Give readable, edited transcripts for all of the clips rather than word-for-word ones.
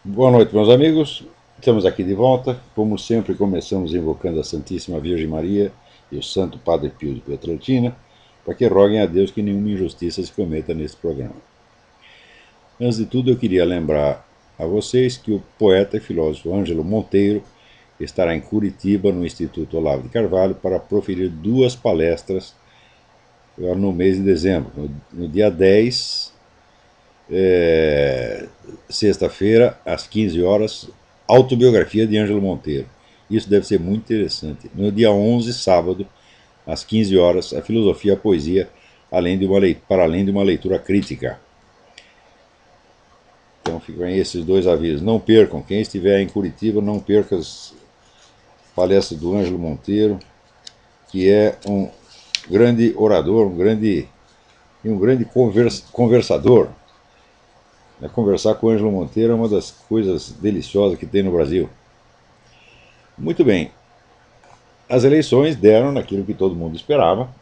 Boa noite, meus amigos. Estamos aqui de volta. Como sempre, começamos invocando a Santíssima Virgem Maria e o Santo Padre Pio de Pietrelcina, para que roguem a Deus que nenhuma injustiça se cometa nesse programa. Antes de tudo, eu queria lembrar a vocês que o poeta e filósofo Ângelo Monteiro estará em Curitiba, no Instituto Olavo de Carvalho, para proferir 2 palestras no mês de dezembro. No dia 10, sexta-feira, às 15 horas, autobiografia de Ângelo Monteiro. Isso deve ser muito interessante. No dia 11, sábado, às 15 horas, a filosofia e a poesia, para além de uma leitura crítica. Então ficam aí esses 2 avisos. Não percam, quem estiver em Curitiba, não perca as palestras do Ângelo Monteiro, que é um grande orador, um grande conversador. Conversar com o Ângelo Monteiro é uma das coisas deliciosas que tem no Brasil. Muito bem. As eleições deram naquilo que todo mundo esperava.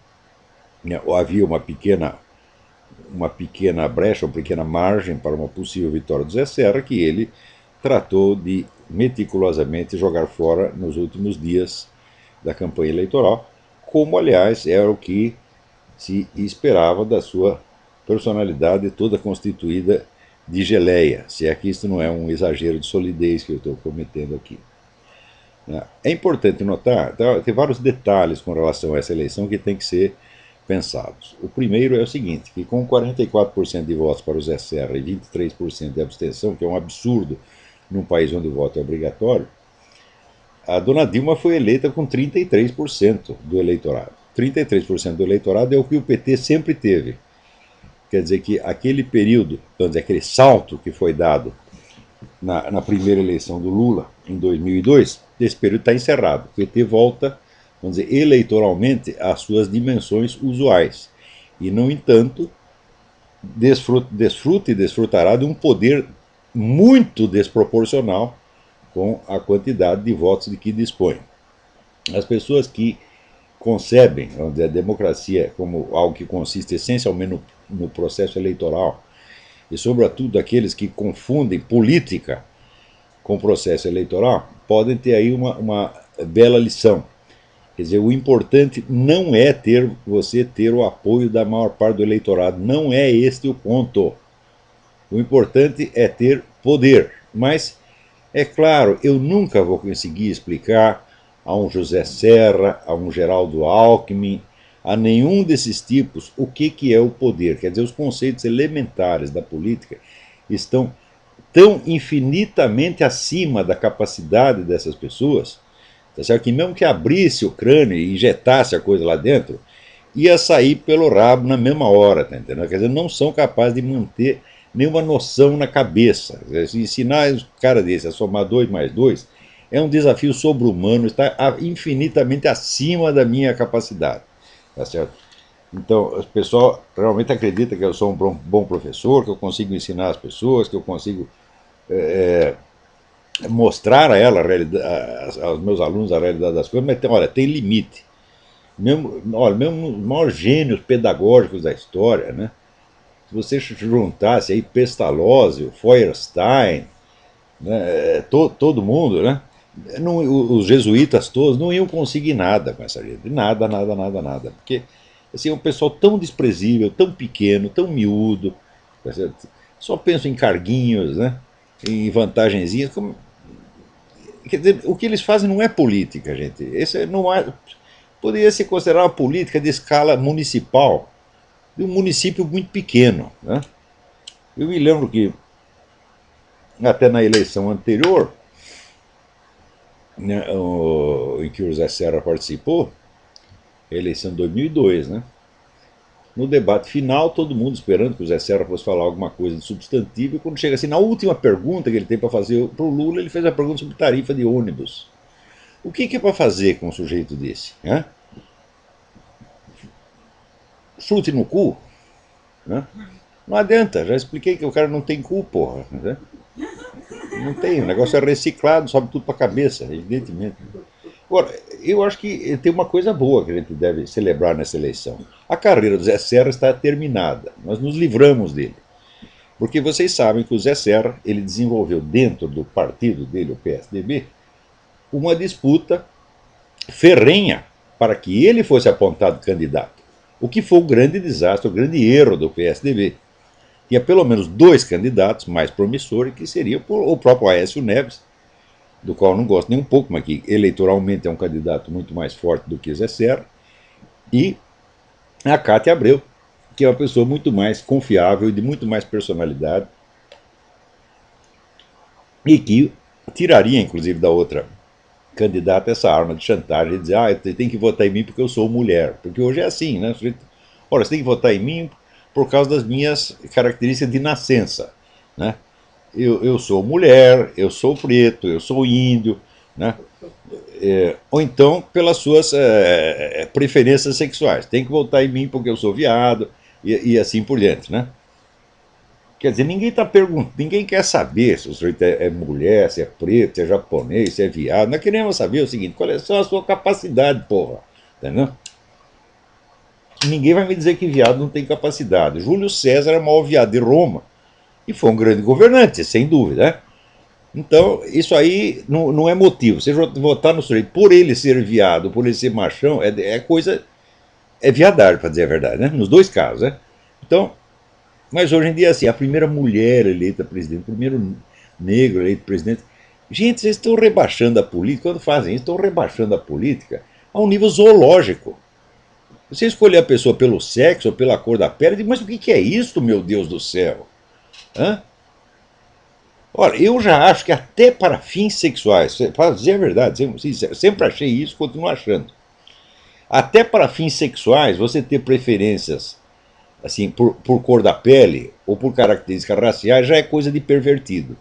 Havia uma pequena brecha, uma pequena margem para uma possível vitória do Zé Serra, que ele tratou de meticulosamente jogar fora nos últimos dias da campanha eleitoral, como, aliás, era o que se esperava da sua personalidade toda constituída de geleia, se é que isso não é um exagero de solidez que eu estou cometendo aqui. É importante notar, tem vários detalhes com relação a essa eleição que tem que ser pensados. O primeiro é o seguinte, que com 44% de votos para o Zé Serra e 23% de abstenção, que é um absurdo num país onde o voto é obrigatório, a dona Dilma foi eleita com 33% do eleitorado. 33% do eleitorado é o que o PT sempre teve. Quer dizer que aquele período, vamos dizer, aquele salto que foi dado na primeira eleição do Lula, em 2002, esse período está encerrado. O PT volta, vamos dizer, eleitoralmente às suas dimensões usuais. E, no entanto, desfruta e desfrutará de um poder muito desproporcional com a quantidade de votos de que dispõe. As pessoas que concebem, vamos dizer, a democracia como algo que consiste essencialmente no processo eleitoral, e sobretudo aqueles que confundem política com processo eleitoral, podem ter aí uma bela lição. Quer dizer, o importante não é você ter o apoio da maior parte do eleitorado, não é este o ponto. O importante é ter poder. Mas, é claro, eu nunca vou conseguir explicar a um José Serra, a um Geraldo Alckmin, a nenhum desses tipos o que é o poder. Quer dizer, os conceitos elementares da política estão tão infinitamente acima da capacidade dessas pessoas, tá certo? Que mesmo que abrisse o crânio e injetasse a coisa lá dentro, ia sair pelo rabo na mesma hora, tá entendendo? Quer dizer, não são capazes de manter nenhuma noção na cabeça. Se ensinar um cara desse a somar 2 mais 2 é um desafio sobre-humano, está infinitamente acima da minha capacidade, tá certo? Então, o pessoal realmente acredita que eu sou um bom professor, que eu consigo ensinar as pessoas, que eu consigo mostrar a ela, aos meus alunos, a realidade das coisas, mas olha, tem limite. Mesmo os maiores gênios pedagógicos da história, né? Se você juntasse aí Pestalozzi, Feuerstein, né, todo mundo, né? Não, os jesuítas todos não iam conseguir nada com essa gente. Nada, nada, nada, nada. Porque assim, é um pessoal tão desprezível, tão pequeno, tão miúdo. Tá certo? Só penso em carguinhos, né? Em vantagenzinhas. Quer dizer, o que eles fazem não é política, gente. Esse não é, poderia se considerar uma política de escala municipal, de um município muito pequeno. Né? Eu me lembro que, até na eleição anterior, né, em que o José Serra participou, a eleição de 2002, né? No debate final, todo mundo esperando que o Zé Serra fosse falar alguma coisa de substantivo, e quando chega assim, na última pergunta que ele tem para fazer para o Lula, ele fez a pergunta sobre tarifa de ônibus. O que é para fazer com um sujeito desse? Né? Chute no cu? Né? Não adianta, já expliquei que o cara não tem cu, porra. Né? Não tem, o negócio é reciclado, sobe tudo para a cabeça, evidentemente. Agora, eu acho que tem uma coisa boa que a gente deve celebrar nessa eleição. A carreira do Zé Serra está terminada, nós nos livramos dele. Porque vocês sabem que o Zé Serra ele desenvolveu dentro do partido dele, o PSDB, uma disputa ferrenha para que ele fosse apontado candidato. O que foi o grande desastre, o grande erro do PSDB. Tinha pelo menos dois candidatos mais promissores, que seria o próprio Aécio Neves, do qual eu não gosto nem um pouco, mas que eleitoralmente é um candidato muito mais forte do que Zé Serra, e a Cátia Abreu, que é uma pessoa muito mais confiável e de muito mais personalidade, e que tiraria, inclusive, da outra candidata essa arma de chantagem, de dizer, você tem que votar em mim porque eu sou mulher. Porque hoje é assim, né? Ora, você tem que votar em mim por causa das minhas características de nascença, né? Eu sou mulher, eu sou preto, eu sou índio, né? Ou então pelas suas preferências sexuais. Tem que votar em mim porque eu sou viado e assim por diante, né? Quer dizer, ninguém está perguntando, ninguém quer saber se o sujeito é mulher, se é preto, se é japonês, se é viado. Nós queremos saber o seguinte: qual é só a sua capacidade, porra? Entendeu? Ninguém vai me dizer que viado não tem capacidade. Júlio César é o maior viado de Roma e foi um grande governante, sem dúvida, né? Então, isso aí não é motivo. Você votar no sujeito por ele ser viado, por ele ser machão, é coisa. É viadagem, para dizer a verdade, né? Nos dois casos, né? Então, mas hoje em dia, assim, a primeira mulher eleita presidente, o primeiro negro eleito presidente. Gente, vocês estão rebaixando a política, quando fazem isso, estão rebaixando a política a um nível zoológico. Você escolher a pessoa pelo sexo ou pela cor da pele, mas o que é isso, meu Deus do céu? Hã? Ora, eu já acho que até para fins sexuais, para dizer a verdade, sempre achei isso, continuo achando. Até para fins sexuais, você ter preferências assim, por cor da pele ou por características raciais já é coisa de pervertido.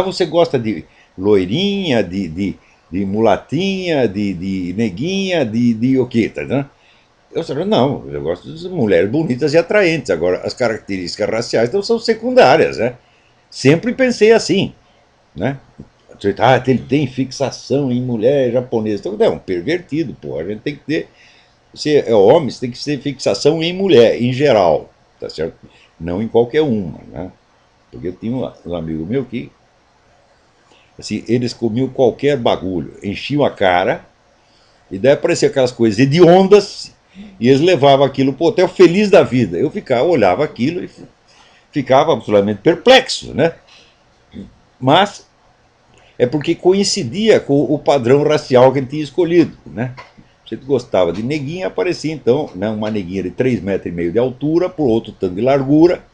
Você gosta de loirinha, de mulatinha, de neguinha, de o quê, tá vendo? Eu gosto de mulheres bonitas e atraentes. Agora, as características raciais então, são secundárias, né? Sempre pensei assim, né? Ele tem fixação em mulher japonesa. Então, é um pervertido, pô. A gente tem que ter. Você é homem, você tem que ter fixação em mulher, em geral, tá certo? Não em qualquer uma, né? Porque eu tinha um amigo meu que, assim, eles comiam qualquer bagulho, enchiam a cara, e daí apareciam aquelas coisas hediondas, e eles levavam aquilo pro hotel feliz da vida. Eu olhava aquilo e ficava absolutamente perplexo, né? Mas é porque coincidia com o padrão racial que ele tinha escolhido, né? Se ele gostava de neguinha, aparecia então, né, uma neguinha de 3,5 metros de altura, por outro tanto de largura,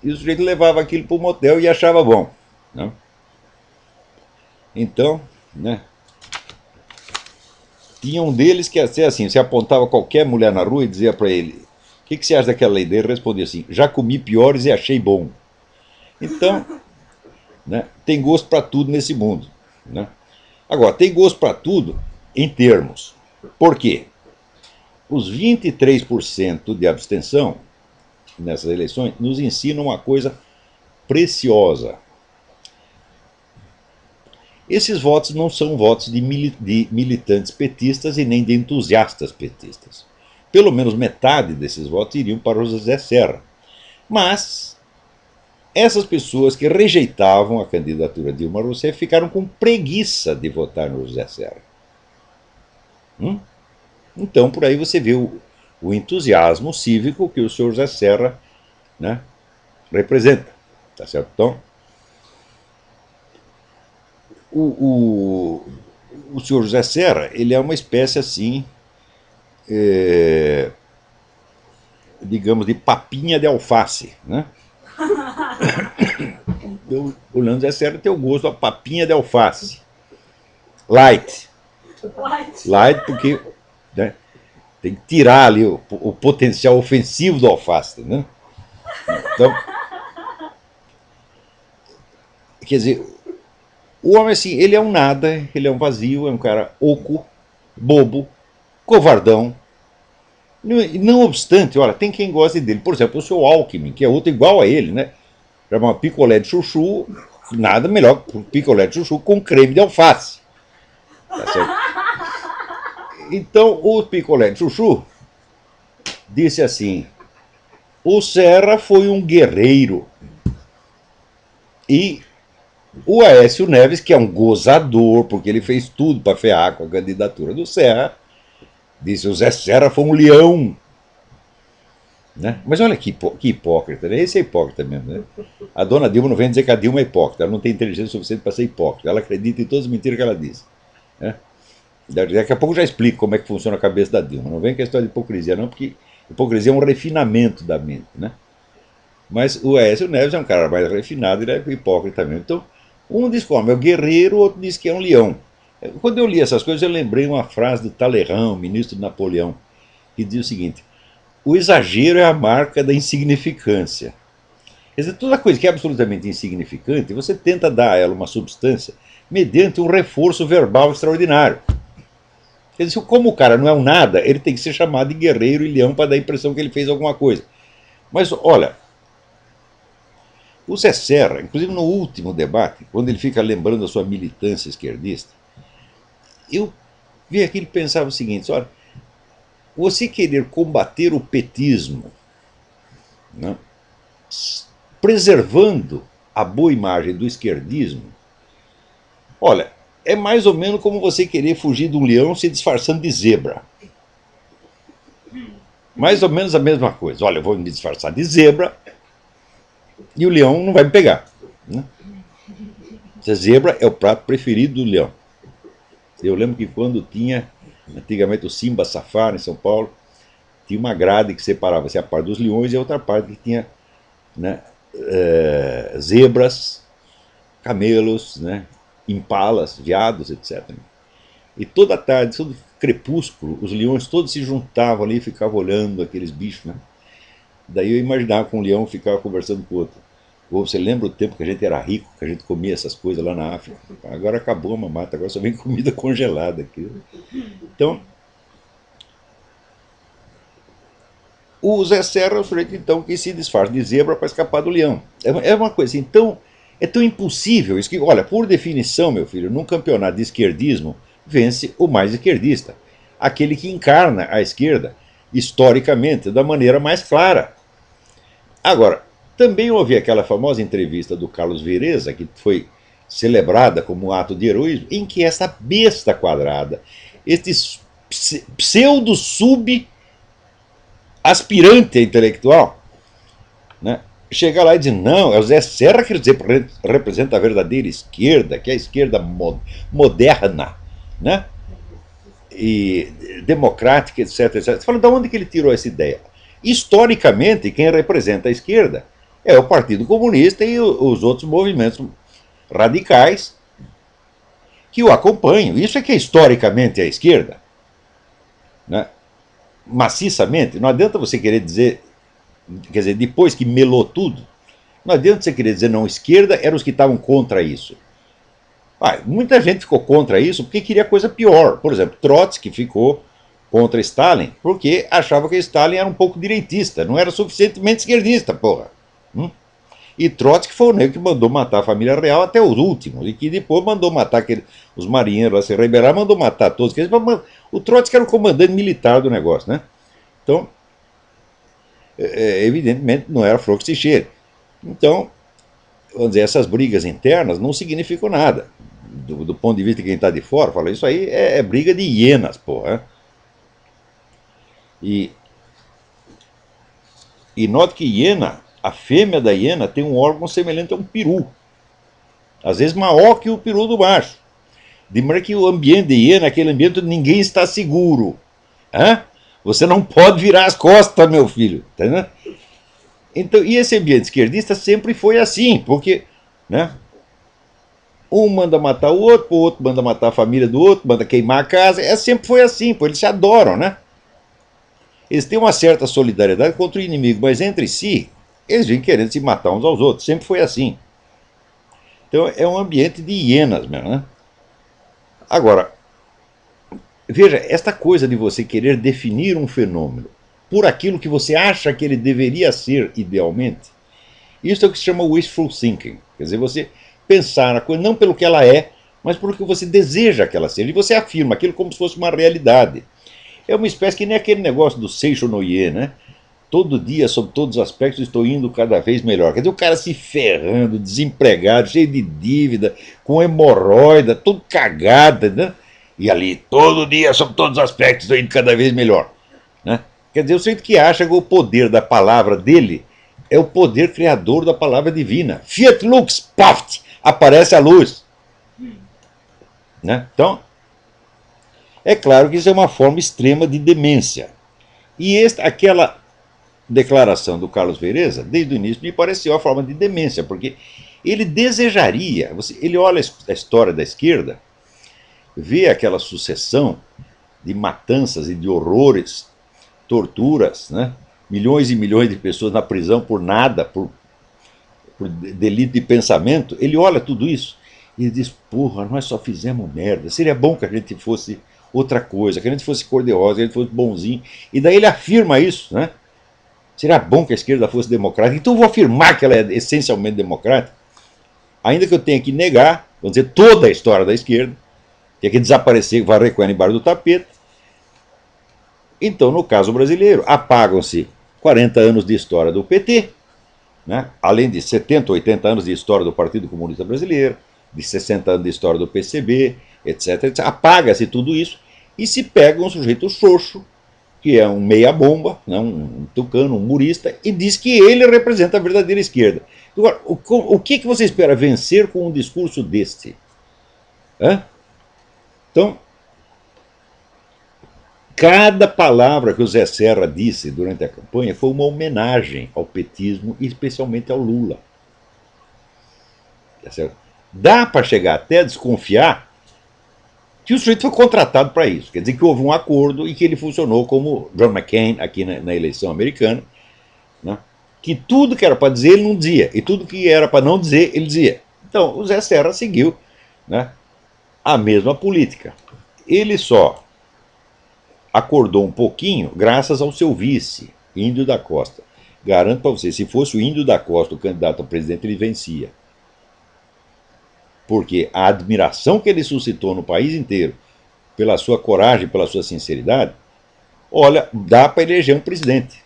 e o sujeito levava aquilo para o motel e achava bom, né? Então, né, tinha um deles que assim, você apontava qualquer mulher na rua e dizia para ele: o que você acha daquela lei? Ele respondia assim: já comi piores e achei bom. Então, né, tem gosto para tudo nesse mundo, né? Agora, tem gosto para tudo em termos. Por quê? Os 23% de abstenção nessas eleições nos ensinam uma coisa preciosa. Esses votos não são votos de militantes petistas e nem de entusiastas petistas. Pelo menos metade desses votos iriam para o José Serra. Mas essas pessoas que rejeitavam a candidatura de Dilma Rousseff ficaram com preguiça de votar no José Serra. Então, por aí você vê o entusiasmo cívico que o senhor José Serra, né, representa. Tá certo? Então, o senhor José Serra, ele é uma espécie assim, digamos, de papinha de alface, né? O Leandro José Serra tem o gosto da papinha de alface. Light. Light porque, né, tem que tirar ali o potencial ofensivo do alface, né? Então, quer dizer, o homem, assim, ele é um nada, ele é um vazio, é um cara oco, bobo, covardão. Não obstante, olha, tem quem goste dele. Por exemplo, o seu Alckmin, que é outro igual a ele, né? Chama picolé de chuchu, nada melhor que picolé de chuchu com creme de alface. Tá certo? Então, o picolé de chuchu disse assim: O Serra foi um guerreiro. E o Aécio Neves, que é um gozador, porque ele fez tudo para ferrar com a candidatura do Serra, disse: o Zé Serra foi um leão. Né? Mas olha que hipócrita, né? Esse é hipócrita mesmo. Né? A dona Dilma não vem dizer que a Dilma é hipócrita, ela não tem inteligência suficiente para ser hipócrita, ela acredita em todas as mentiras que ela diz. Né? Daqui a pouco eu já explico como é que funciona a cabeça da Dilma. Não vem com a história de hipocrisia, não, porque hipocrisia é um refinamento da mente. Né? Mas o Aécio Neves é um cara mais refinado, ele é hipócrita mesmo. Então, um diz que é o guerreiro, o outro diz que é um leão. Quando eu li essas coisas, eu lembrei uma frase do Talleyrand, ministro de Napoleão, que diz o seguinte: o exagero é a marca da insignificância. Quer dizer, toda coisa que é absolutamente insignificante, você tenta dar a ela uma substância mediante um reforço verbal extraordinário. Quer dizer, como o cara não é um nada, ele tem que ser chamado de guerreiro e leão para dar a impressão que ele fez alguma coisa. Mas, olha, o Zé Serra, inclusive no último debate, quando ele fica lembrando a sua militância esquerdista, eu vi aquilo e pensava o seguinte: olha, você querer combater o petismo, né, preservando a boa imagem do esquerdismo, olha, é mais ou menos como você querer fugir de um leão se disfarçando de zebra. Mais ou menos a mesma coisa. Olha, eu vou me disfarçar de zebra e o leão não vai me pegar. Né? Essa zebra é o prato preferido do leão. Eu lembro que quando tinha, antigamente, o Simba Safari em São Paulo, tinha uma grade que separava-se a parte dos leões e a outra parte que tinha, né, zebras, camelos, né, impalas, veados, etc. E toda tarde, todo crepúsculo, os leões todos se juntavam ali e ficavam olhando aqueles bichos. Né? Daí eu imaginava que um leão ficava conversando com o outro. Ou você lembra o tempo que a gente era rico, que a gente comia essas coisas lá na África? Agora acabou a mamata, agora só vem comida congelada aqui. Então, o Zé Serra é o sujeito então, que se disfarça de zebra para escapar do leão. É uma coisa assim, é tão impossível isso que, olha, por definição, meu filho, num campeonato de esquerdismo, vence o mais esquerdista. Aquele que encarna a esquerda, historicamente, da maneira mais clara. Agora, também houve aquela famosa entrevista do Carlos Vereza, que foi celebrada como um ato de heroísmo, em que essa besta quadrada, este pseudo-sub-aspirante intelectual, né, chega lá e diz: não, é o Zé Serra que representa a verdadeira esquerda, que é a esquerda moderna, né, e democrática, etc, etc. Você fala, de onde que ele tirou essa ideia? Historicamente, quem representa a esquerda é o Partido Comunista e os outros movimentos radicais que o acompanham. Isso é que historicamente é a esquerda. Né? Maciçamente, não adianta você querer dizer, quer dizer, depois que melou tudo, não adianta você querer dizer não, esquerda eram os que estavam contra isso. Muita gente ficou contra isso porque queria coisa pior. Por exemplo, Trotsky ficou contra Stalin porque achava que Stalin era um pouco direitista, não era suficientemente esquerdista, porra. E Trotsky foi o negro que mandou matar a família real até os últimos, e que depois mandou matar os marinheiros lá, se rebelar, mandou matar todos. O Trotsky era o comandante militar do negócio, né? Então, evidentemente, não era flor que se cheire. Então, vamos dizer, essas brigas internas não significam nada. Do ponto de vista de quem está de fora, fala, isso aí é briga de hienas, porra. E note que hiena, a fêmea da hiena tem um órgão semelhante a um peru. Às vezes maior que o peru do macho. De maneira que o ambiente de hiena é aquele ambiente onde ninguém está seguro. Você não pode virar as costas, meu filho. Tá, então, e esse ambiente esquerdista sempre foi assim, porque, né, um manda matar o outro manda matar a família do outro, manda queimar a casa. Sempre foi assim, eles se adoram, né? Eles têm uma certa solidariedade contra o inimigo, mas entre si, eles vêm querendo se matar uns aos outros. Sempre foi assim. Então é um ambiente de hienas mesmo, né? Agora, veja, esta coisa de você querer definir um fenômeno por aquilo que você acha que ele deveria ser idealmente, isso é o que se chama wishful thinking. Quer dizer, você pensar a coisa não pelo que ela é, mas pelo que você deseja que ela seja. E você afirma aquilo como se fosse uma realidade. É uma espécie que nem aquele negócio do Seisho no Ie, né? todo dia, sob todos os aspectos, estou indo cada vez melhor. Quer dizer, o cara se ferrando, desempregado, cheio de dívida, com hemorroida, todo cagado, né? E ali, todo dia, sob todos os aspectos, estou indo cada vez melhor. Né? Quer dizer, o sujeito que acha que o poder da palavra dele é o poder criador da palavra divina. Fiat lux, paft, aparece a luz. Né? Então, é claro que isso é uma forma extrema de demência. E aquela declaração do Carlos Vereza, desde o início, me pareceu uma forma de demência, porque ele desejaria, ele olha a história da esquerda, vê aquela sucessão de matanças e de horrores, torturas, né? Milhões e milhões de pessoas na prisão por nada, por delito de pensamento, ele olha tudo isso e diz, porra, nós só fizemos merda, seria bom que a gente fosse outra coisa, que a gente fosse cor-de-rosa, que a gente fosse bonzinho, e daí ele afirma isso, né? Seria bom que a esquerda fosse democrática, então eu vou afirmar que ela é essencialmente democrática, ainda que eu tenha que negar, vamos dizer, toda a história da esquerda, tenha que desaparecer, varrer com ela embaixo do tapete. Então, no caso brasileiro, apagam-se 40 anos de história do PT, né? Além de 70, 80 anos de história do Partido Comunista Brasileiro, de 60 anos de história do PCB, etc, etc. Apaga-se tudo isso e se pega um sujeito xoxo, que é um meia-bomba, né, um tucano, um murista, e diz que ele representa a verdadeira esquerda. Agora, o que você espera vencer com um discurso deste? Hã? Então, cada palavra que o Zé Serra disse durante a campanha foi uma homenagem ao petismo e especialmente ao Lula. Tá certo? Dá para chegar até a desconfiar que o sujeito foi contratado para isso. Quer dizer que houve um acordo e que ele funcionou como John McCain aqui na eleição americana, né? Que tudo que era para dizer ele não dizia, e tudo que era para não dizer ele dizia. Então o Zé Serra seguiu, né, a mesma política. Ele só acordou um pouquinho graças ao seu vice, Índio da Costa. Garanto para você, se fosse o Índio da Costa o candidato a presidente, ele vencia. Porque a admiração que ele suscitou no país inteiro pela sua coragem, pela sua sinceridade, olha, dá para eleger um presidente.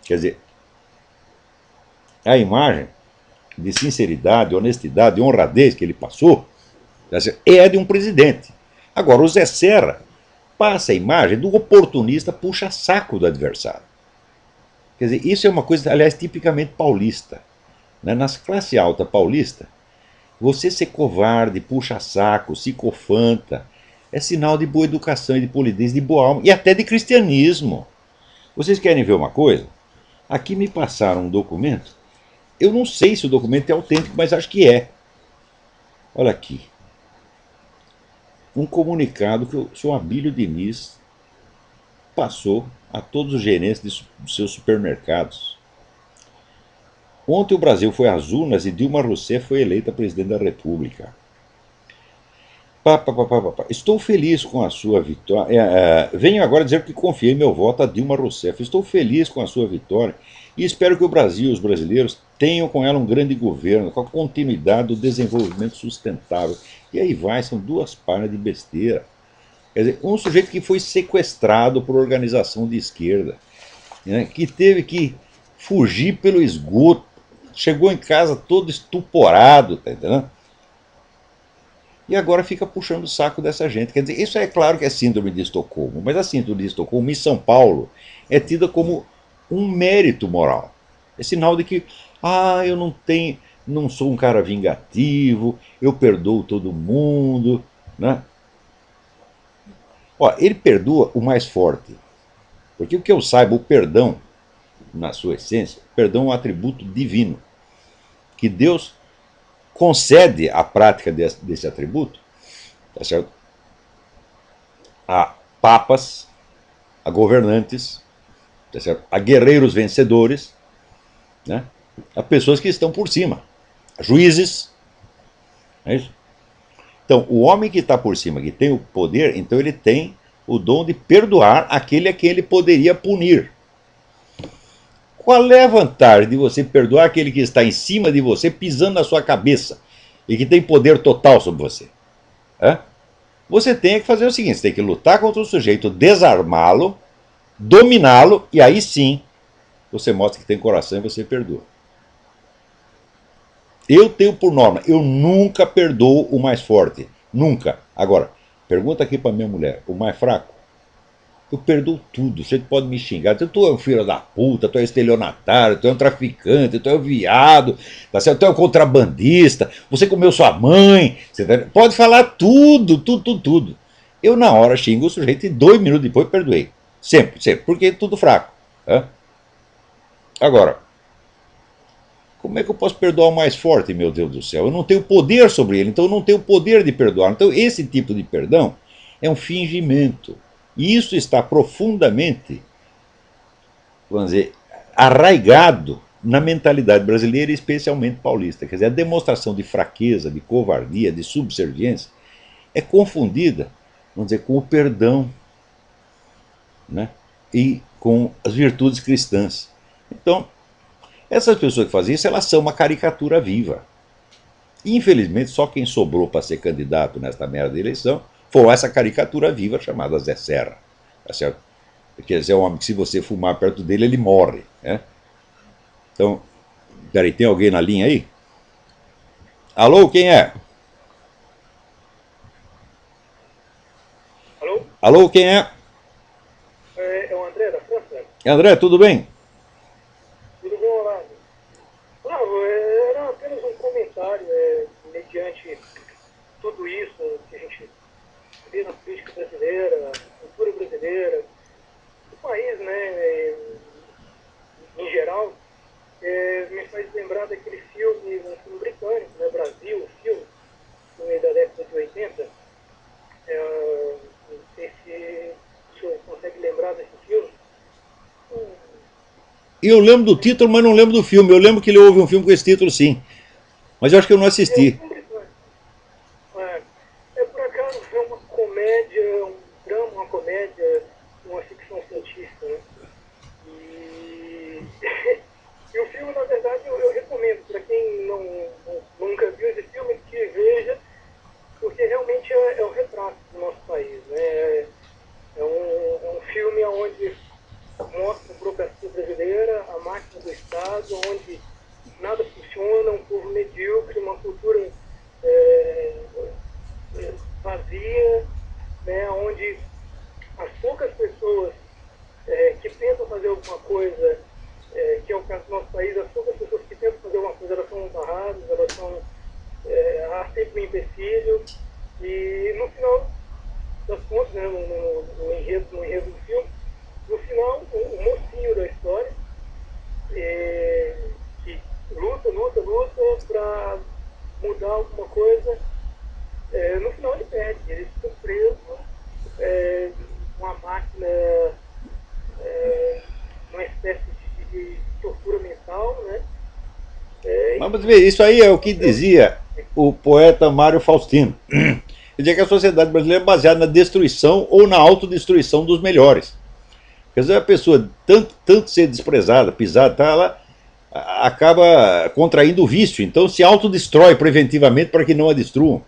Quer dizer, a imagem de sinceridade, honestidade e honradez que ele passou é de um presidente. Agora, o Zé Serra passa a imagem do oportunista puxa-saco do adversário. Quer dizer, isso é uma coisa, aliás, tipicamente paulista. Né? Nas classe alta paulista, você ser covarde, puxa-saco, psicofanta, é sinal de boa educação e de polidez, de boa alma, e até de cristianismo. Vocês querem ver uma coisa? Aqui me passaram um documento, eu não sei se o documento é autêntico, mas acho que é. Olha aqui. Um comunicado que o senhor Abílio Diniz passou a todos os gerentes dos seus supermercados. Ontem o Brasil foi às urnas e Dilma Rousseff foi eleita presidente da República. Estou feliz com a sua vitória. Venho agora dizer que confiei meu voto a Dilma Rousseff. Estou feliz com a sua vitória e espero que o Brasil e os brasileiros tenham com ela um grande governo, com a continuidade do desenvolvimento sustentável. E aí vai, são duas páginas de besteira. Quer dizer, um sujeito que foi sequestrado por organização de esquerda, né, que teve que fugir pelo esgoto, chegou em casa todo estuporado, tá entendendo? E agora fica puxando o saco dessa gente. Quer dizer, isso é claro que é síndrome de Estocolmo, mas a síndrome de Estocolmo em São Paulo é tida como um mérito moral. É sinal de que, eu não sou um cara vingativo, eu perdoo todo mundo, né? Ó, ele perdoa o mais forte, porque o que eu saiba, o perdão, na sua essência, perdão é um atributo divino, que Deus concede a prática desse atributo, tá certo? A papas, a governantes, tá certo? A guerreiros vencedores, né? A pessoas que estão por cima, a juízes, é isso? Então, o homem que está por cima, que tem o poder, então ele tem o dom de perdoar aquele a quem ele poderia punir. Qual é a vantagem de você perdoar aquele que está em cima de você, pisando na sua cabeça, e que tem poder total sobre você? Você tem que fazer o seguinte, você tem que lutar contra o sujeito, desarmá-lo, dominá-lo, e aí sim você mostra que tem coração e você perdoa. Eu tenho por norma, eu nunca perdoo o mais forte. Nunca. Agora, pergunta aqui para minha mulher, o mais fraco? Eu perdoo tudo. Você pode me xingar. Tu é um filho da puta, tu é estelionatário, tu é um traficante, tu é um viado, tá certo? Tu é um contrabandista, você comeu sua mãe. Você pode falar tudo, tudo, tudo, tudo. Eu, na hora, xingo o sujeito e 2 minutos depois perdoei. Sempre, sempre, porque é tudo fraco. Né? Agora, como é que eu posso perdoar o mais forte, meu Deus do céu? Eu não tenho poder sobre ele, então eu não tenho poder de perdoar. Então, esse tipo de perdão é um fingimento. E isso está profundamente, vamos dizer, arraigado na mentalidade brasileira e especialmente paulista. Quer dizer, a demonstração de fraqueza, de covardia, de subserviência é confundida, vamos dizer, com o perdão, né? E com as virtudes cristãs. Então, essas pessoas que fazem isso, elas são uma caricatura viva. Infelizmente, só quem sobrou para ser candidato nesta merda de eleição foi essa caricatura viva chamada Zé Serra. Tá certo? Porque esse é um homem que, se você fumar perto dele, ele morre. Né? Então, peraí, tem alguém na linha aí? Alô, quem é? Alô? Alô, quem é? É o André da França? André, tudo bem? Tudo bom, Olavo? Olavo, era apenas um comentário, mediante tudo isso que a gente vê na política brasileira, cultura brasileira, o país, né, em geral, me faz lembrar daquele filme, um filme britânico, né, Brasil, o filme da década de 80. Não sei se o senhor consegue lembrar desse filme. Eu lembro do título, mas não lembro do filme. Eu lembro que ele houve um filme com esse título, sim. Mas eu acho que eu não É um assisti. filme britânico. Por acaso é uma comédia, um drama, uma comédia, uma ficção científica, né? E, e o filme, na verdade, eu recomendo para quem nunca viu esse filme, que veja, porque realmente é um retrato do nosso país, né? É um filme onde mostra a burocracia brasileira, a máquina do Estado, onde nada funciona, um povo medíocre, uma cultura vazia, né, onde as poucas pessoas que tentam fazer alguma coisa, que é o caso do nosso país, as poucas pessoas que tentam fazer alguma coisa, elas são barradas, elas são, há sempre um empecilho, e no final das contas, né, no enredo do filme, no final, o mocinho da história, que luta para mudar alguma coisa, no final ele perde, ele fica preso com a máquina, uma espécie de tortura mental, né? Mas você vê, isso aí é o que dizia o poeta Mário Faustino. Ele dizia que a sociedade brasileira é baseada na destruição ou na autodestruição dos melhores. Quer dizer, a pessoa, tanto ser desprezada, pisada, tá, ela acaba contraindo o vício. Então se autodestrói preventivamente para que não a destruam.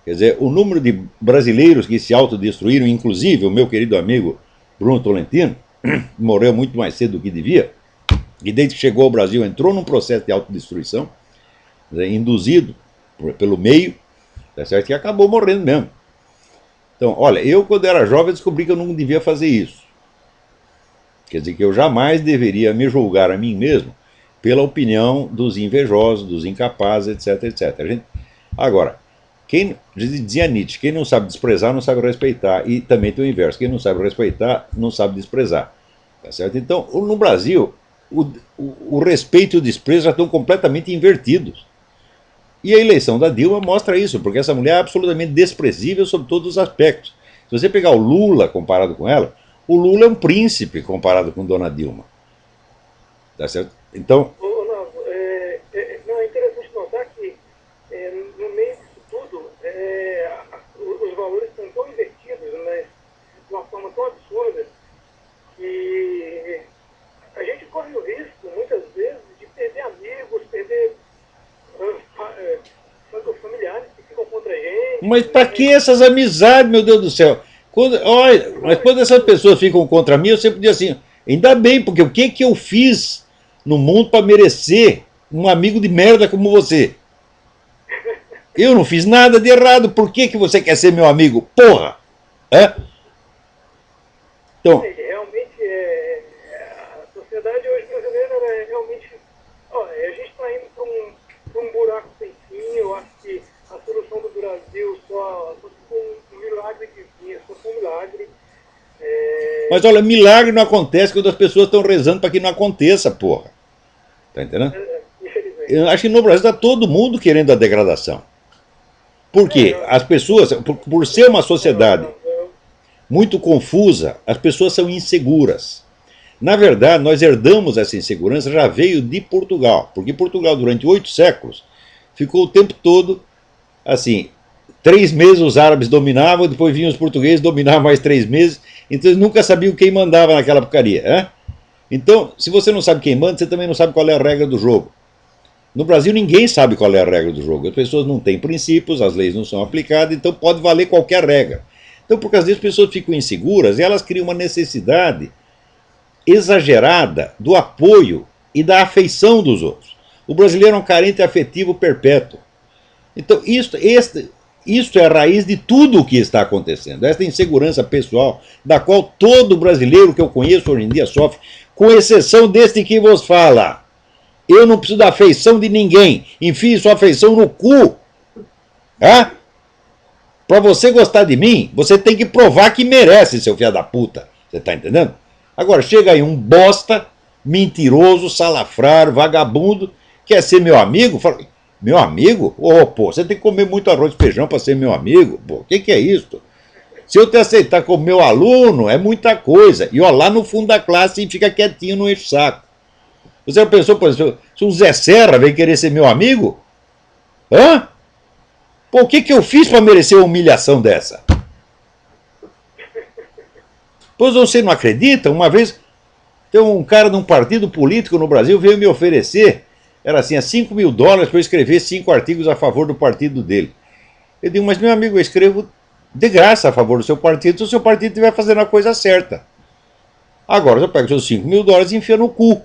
Quer dizer, o número de brasileiros que se autodestruíram, inclusive o meu querido amigo Bruno Tolentino, morreu muito mais cedo do que devia, e desde que chegou ao Brasil entrou num processo de autodestruição, induzido pelo meio, tá certo? Que acabou morrendo mesmo. Então, olha, eu quando era jovem descobri que eu não devia fazer isso. Quer dizer que eu jamais deveria me julgar a mim mesmo pela opinião dos invejosos, dos incapazes, etc, etc. Agora, quem dizia Nietzsche, quem não sabe desprezar não sabe respeitar, e também tem o inverso, quem não sabe respeitar não sabe desprezar, tá certo? Então, no Brasil, o respeito e o desprezo já estão completamente invertidos. E a eleição da Dilma mostra isso, porque essa mulher é absolutamente desprezível sob todos os aspectos. Se você pegar o Lula comparado com ela, o Lula é um príncipe comparado com Dona Dilma. Tá certo? Então. Olavo, não, é interessante notar que no meio disso tudo, os valores estão tão invertidos, né, de uma forma tão absurda, que a gente corre o risco, muitas vezes, de perder amigos, perder familiares que ficam contra a gente. Mas para Né? que essas amizades, meu Deus do céu? Mas quando essas pessoas ficam contra mim, eu sempre digo assim: Ainda bem, porque o que eu fiz no mundo para merecer um amigo de merda como você? Eu não fiz nada de errado, por que você quer ser meu amigo? Porra! É? Então, realmente, a sociedade hoje brasileira é realmente... a gente está indo para um buraco sem fim. Eu acho que a solução do Brasil só foi um milagre divino, só foi um milagre. mas olha, milagre não acontece quando as pessoas estão rezando para que não aconteça, porra. Tá entendendo? Infelizmente. Eu acho que no Brasil está todo mundo querendo a degradação. Por quê? As pessoas, por ser uma sociedade muito confusa, as pessoas são inseguras. Na verdade, nós herdamos essa insegurança, já veio de Portugal, porque Portugal, durante 8 séculos, ficou o tempo todo assim: 3 meses os árabes dominavam, depois vinham os portugueses, dominavam mais 3 meses, então eles nunca sabiam quem mandava naquela porcaria. Né? Então, se você não sabe quem manda, você também não sabe qual é a regra do jogo. No Brasil, ninguém sabe qual é a regra do jogo. As pessoas não têm princípios, as leis não são aplicadas, então pode valer qualquer regra. Então, por causa disso, as pessoas ficam inseguras e elas criam uma necessidade exagerada do apoio e da afeição dos outros. O brasileiro é um carente afetivo perpétuo. Então, isto é a raiz de tudo o que está acontecendo. Esta insegurança pessoal, da qual todo brasileiro que eu conheço hoje em dia sofre, com exceção deste que vos fala. Eu não preciso da afeição de ninguém. Enfie sua afeição no cu. É? Para você gostar de mim, você tem que provar que merece, seu filho da puta. Você tá entendendo? Agora, chega aí um bosta, mentiroso, salafrário, vagabundo, quer ser meu amigo? Fala, meu amigo? Ô, pô, você tem que comer muito arroz e feijão para ser meu amigo? Pô, o que é isso? Se eu te aceitar como meu aluno, é muita coisa. E ó, lá no fundo da classe, fica quietinho, não enche o saco. Você já pensou, por exemplo, se o Zé Serra vem querer ser meu amigo? Hã? Pô, o que eu fiz para merecer uma humilhação dessa? Pois você não acredita? Uma vez, tem um cara de um partido político no Brasil veio me oferecer, era assim, $5 mil para eu escrever 5 artigos a favor do partido dele. Eu digo, mas meu amigo, eu escrevo de graça a favor do seu partido, se o seu partido estiver fazendo a coisa certa. Agora eu pego seus $5 mil e enfio no cu.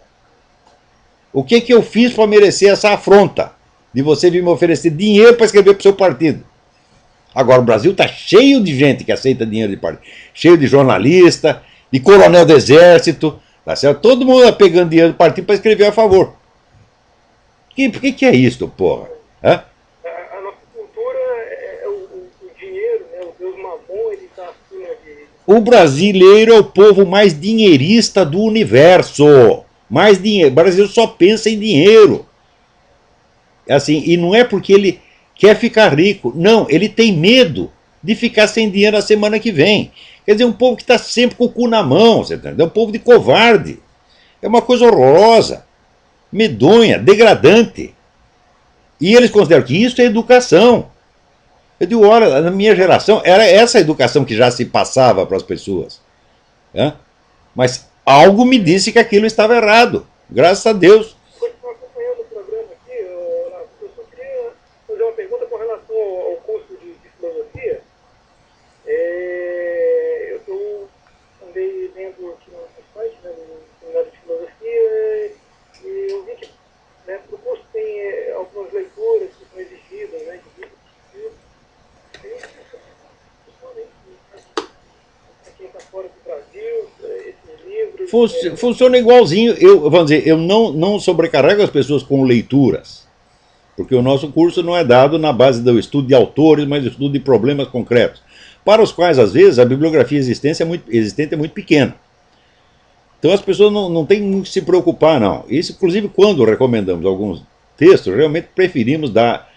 O que eu fiz para merecer essa afronta de você vir me oferecer dinheiro para escrever para o seu partido? Agora, o Brasil está cheio de gente que aceita dinheiro de partido. Cheio de jornalista, de coronel do exército. Tá certo? Todo mundo está pegando dinheiro do partido para escrever a favor. Por que é isso, porra? A nossa cultura é o dinheiro, né? O Deus Mamon, ele está acima de... O brasileiro é o povo mais dinheirista do universo. Mais dinheiro. O Brasil só pensa em dinheiro. Assim, e não é porque ele quer ficar rico. Não, ele tem medo de ficar sem dinheiro na semana que vem. Quer dizer, um povo que está sempre com o cu na mão, você entendeu? É um povo de covarde. É uma coisa horrorosa, medonha, degradante. E eles consideram que isso é educação. Eu digo, olha, na minha geração, era essa educação que já se passava para as pessoas. Né? Mas algo me disse que aquilo estava errado. Graças a Deus. Estou acompanhando o programa aqui, eu só queria fazer uma pergunta com relação ao curso de filosofia. Eu andei lendo aqui no site, né, no seminário de filosofia, e eu vi que, né, para o curso tem algumas leituras que são exigidas, né, de livros. Para quem está fora do Brasil, esses livros... Funciona igualzinho. Vamos dizer, eu não sobrecarrego as pessoas com leituras, porque o nosso curso não é dado na base do estudo de autores, mas do estudo de problemas concretos, para os quais, às vezes, a bibliografia existente é muito pequena. Então as pessoas não têm muito que se preocupar, não. Isso, inclusive, quando recomendamos alguns textos, realmente preferimos dar...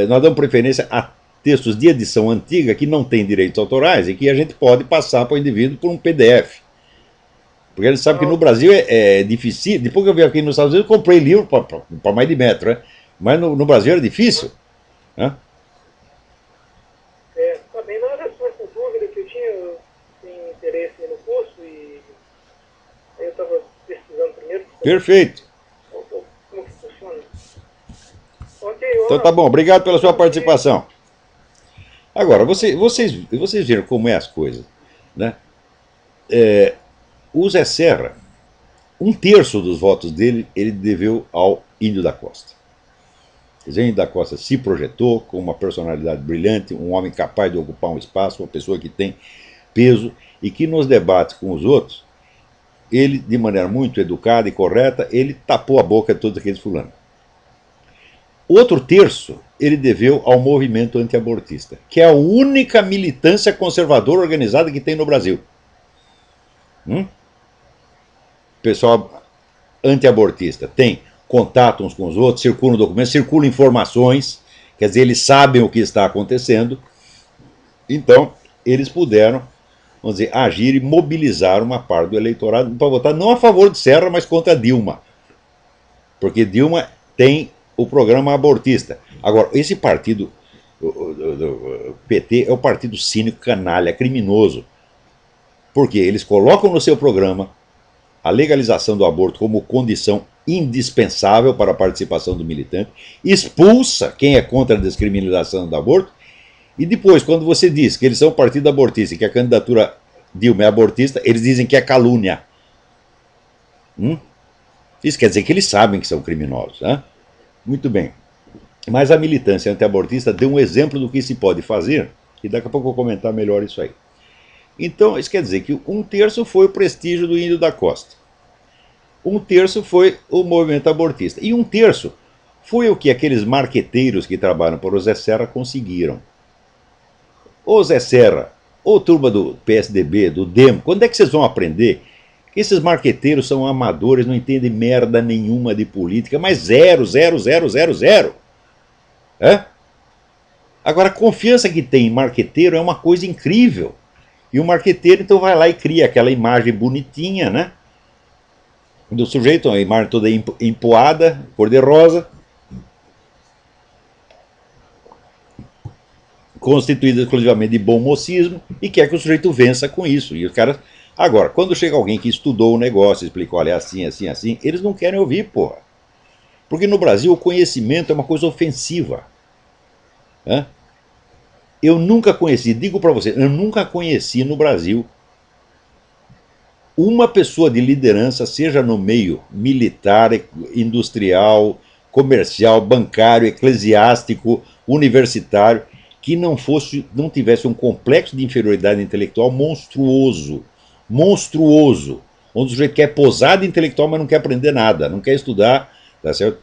nós damos preferência a textos de edição antiga que não têm direitos autorais e que a gente pode passar para o indivíduo por um PDF. Porque a gente sabe que no Brasil é difícil. Depois que eu vim aqui nos Estados Unidos, eu comprei livro para mais de metro, né? Mas no Brasil era difícil. Né? Também não era só essa dúvida que eu tinha interesse no curso e aí eu estava pesquisando primeiro. Perfeito. Como que funciona? Então tá bom, obrigado pela sua participação. Agora, vocês viram como é as coisas, né? O Zé Serra, um terço dos votos dele ele deveu ao Índio da Costa. O Índio da Costa se projetou com uma personalidade brilhante, um homem capaz de ocupar um espaço, uma pessoa que tem peso e que nos debates com os outros, ele, de maneira muito educada e correta, ele tapou a boca de todos aqueles fulanos. Outro terço ele deveu ao movimento antiabortista, que é a única militância conservadora organizada que tem no Brasil. Pessoal antiabortista tem contato uns com os outros, circulam documentos, circulam informações, quer dizer, eles sabem o que está acontecendo, então eles puderam, vamos dizer, agir e mobilizar uma parte do eleitorado para votar não a favor de Serra, mas contra Dilma, porque Dilma tem o programa abortista. Agora, esse partido, o PT, é o partido cínico, canalha, criminoso, porque eles colocam no seu programa a legalização do aborto como condição indispensável para a participação do militante, expulsa quem é contra a descriminalização do aborto, e depois, quando você diz que eles são um partido abortista e que a candidatura Dilma é abortista, eles dizem que é calúnia. Isso quer dizer que eles sabem que são criminosos. Né? Muito bem. Mas a militância antiabortista deu um exemplo do que se pode fazer, e daqui a pouco eu vou comentar melhor isso aí. Então, isso quer dizer que um terço foi o prestígio do Índio da Costa. Um terço foi o movimento abortista. E um terço foi o que aqueles marqueteiros que trabalham para o Zé Serra conseguiram. Ô Zé Serra, ô turma do PSDB, do DEM, quando é que vocês vão aprender que esses marqueteiros são amadores, não entendem merda nenhuma de política, mas zero, zero, zero, zero, zero. Agora, a confiança que tem em marqueteiro é uma coisa incrível. E o marqueteiro, então, vai lá e cria aquela imagem bonitinha, né? Do sujeito, uma imagem toda empoada, cor-de-rosa, constituída exclusivamente de bom mocismo, e quer que o sujeito vença com isso. E os caras... Agora, quando chega alguém que estudou o negócio, explicou, olha, é assim, assim, assim, eles não querem ouvir, porra. Porque no Brasil o conhecimento é uma coisa ofensiva. Eu nunca conheci, digo para você, eu nunca conheci no Brasil uma pessoa de liderança, seja no meio militar, industrial, comercial, bancário, eclesiástico, universitário, que não tivesse um complexo de inferioridade intelectual monstruoso, monstruoso, onde o sujeito quer posar de intelectual, mas não quer aprender nada, não quer estudar, tá certo?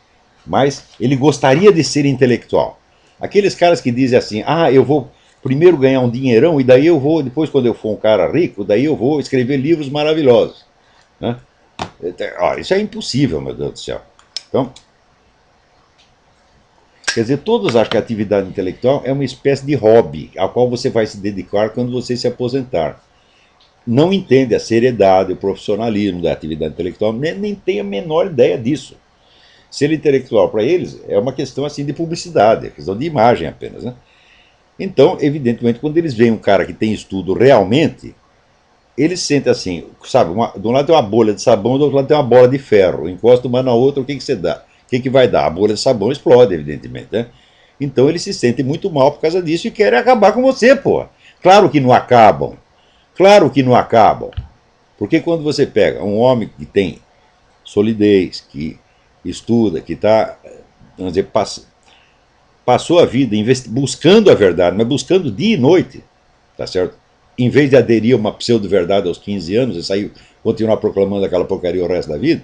Mas ele gostaria de ser intelectual. Aqueles caras que dizem assim, eu vou primeiro ganhar um dinheirão e daí eu vou, depois quando eu for um cara rico, daí eu vou escrever livros maravilhosos. Né? Isso é impossível, meu Deus do céu. Então, quer dizer, todos acham que a atividade intelectual é uma espécie de hobby, ao qual você vai se dedicar quando você se aposentar. Não entende a seriedade, o profissionalismo da atividade intelectual, nem tem a menor ideia disso. Ser intelectual para eles é uma questão assim de publicidade, é questão de imagem apenas. Né? Então, evidentemente, quando eles veem um cara que tem estudo realmente, eles sentem assim, sabe, de um lado tem uma bolha de sabão, do outro lado tem uma bola de ferro, encosta uma na outra, o que você dá? O que vai dar? A bolha de sabão explode, evidentemente. Né? Então eles se sentem muito mal por causa disso e querem acabar com você, pô. Claro que não acabam. Claro que não acabam. Porque quando você pega um homem que tem solidez, que estuda, que está, vamos dizer, passou a vida buscando a verdade, mas buscando dia e noite, tá certo? Em vez de aderir a uma pseudo-verdade aos 15 anos e sair, continuar proclamando aquela porcaria o resto da vida,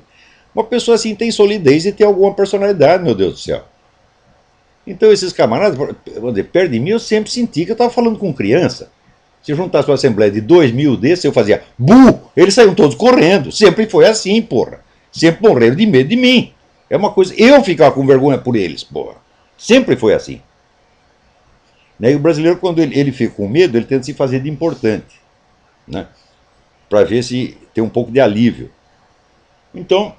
uma pessoa assim tem solidez e tem alguma personalidade, meu Deus do céu. Então esses camaradas, vamos dizer, perto de mim eu sempre senti que eu estava falando com criança. Se juntasse uma assembleia de 2.000 desses, eu fazia bu! Eles saíam todos correndo. Sempre foi assim, porra. Sempre morreram de medo de mim. É uma coisa, eu ficava com vergonha por eles, porra. Sempre foi assim. E o brasileiro, quando ele fica com medo, ele tenta se fazer de importante, né? Para ver se tem um pouco de alívio. Então,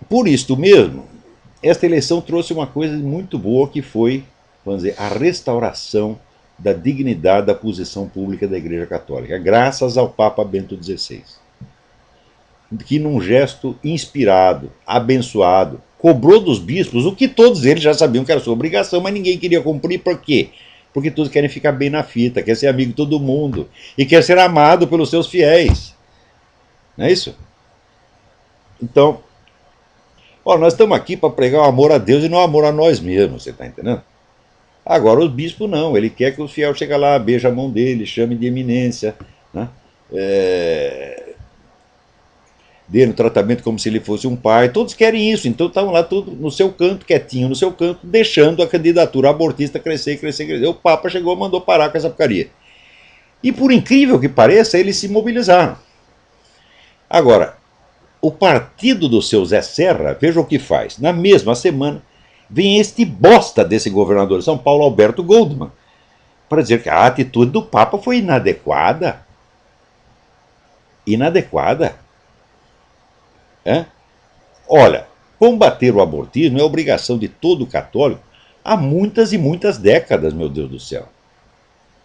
por isto mesmo, esta eleição trouxe uma coisa muito boa que foi, vamos dizer, a restauração da dignidade da posição pública da Igreja Católica, graças ao Papa Bento XVI, que num gesto inspirado, abençoado, cobrou dos bispos o que todos eles já sabiam que era sua obrigação, mas ninguém queria cumprir. Por quê? Porque todos querem ficar bem na fita, quer ser amigo de todo mundo e quer ser amado pelos seus fiéis. Não é isso? Então, ó, nós estamos aqui para pregar o amor a Deus e não o amor a nós mesmos, você está entendendo? Agora, o bispo não, ele quer que o fiel chegue lá, beije a mão dele, chame de eminência, né? Dê no tratamento como se ele fosse um pai. Todos querem isso, então estavam lá tudo no seu canto, quietinho no seu canto, deixando a candidatura abortista crescer, crescer, crescer. O Papa chegou e mandou parar com essa porcaria. E por incrível que pareça, eles se mobilizaram. Agora, o partido do seu Zé Serra, veja o que faz. Na mesma semana, vem este bosta desse governador de São Paulo, Alberto Goldman, para dizer que a atitude do Papa foi inadequada. Inadequada. É? Olha, combater o abortismo é obrigação de todo católico há muitas e muitas décadas, meu Deus do céu.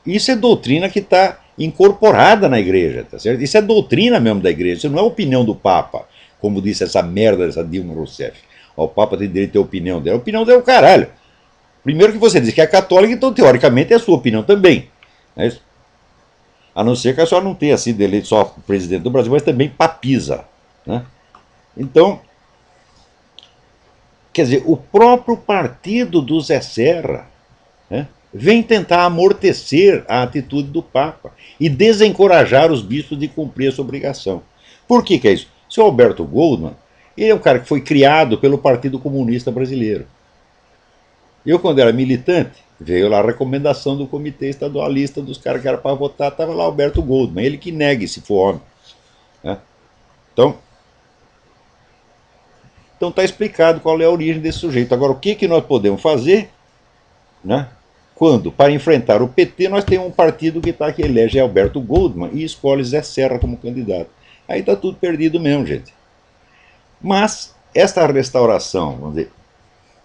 Isso é doutrina que está incorporada na igreja, tá certo? Isso é doutrina mesmo da igreja, isso não é opinião do Papa, como disse essa merda dessa Dilma Rousseff. O Papa tem direito de ter a opinião dela. A opinião dela é o caralho. Primeiro que você diz que é católica, então teoricamente é a sua opinião também. Não é isso? A não ser que a senhora não tenha sido eleito só presidente do Brasil, mas também papisa. Né? Então, quer dizer, o próprio partido do Zé Serra, né, vem tentar amortecer a atitude do Papa e desencorajar os bispos de cumprir essa obrigação. Por que é isso? O senhor Alberto Goldman, ele é um cara que foi criado pelo Partido Comunista Brasileiro. Eu, quando era militante, veio lá a recomendação do Comitê Estadualista dos caras que eram para votar, estava lá Alberto Goldman, ele que nega se for homem. Né? Então está explicado qual é a origem desse sujeito. Agora, o que nós podemos fazer, né? Quando, para enfrentar o PT, nós temos um partido que elege Alberto Goldman e escolhe Zé Serra como candidato. Aí está tudo perdido mesmo, gente. Mas esta restauração, vamos dizer,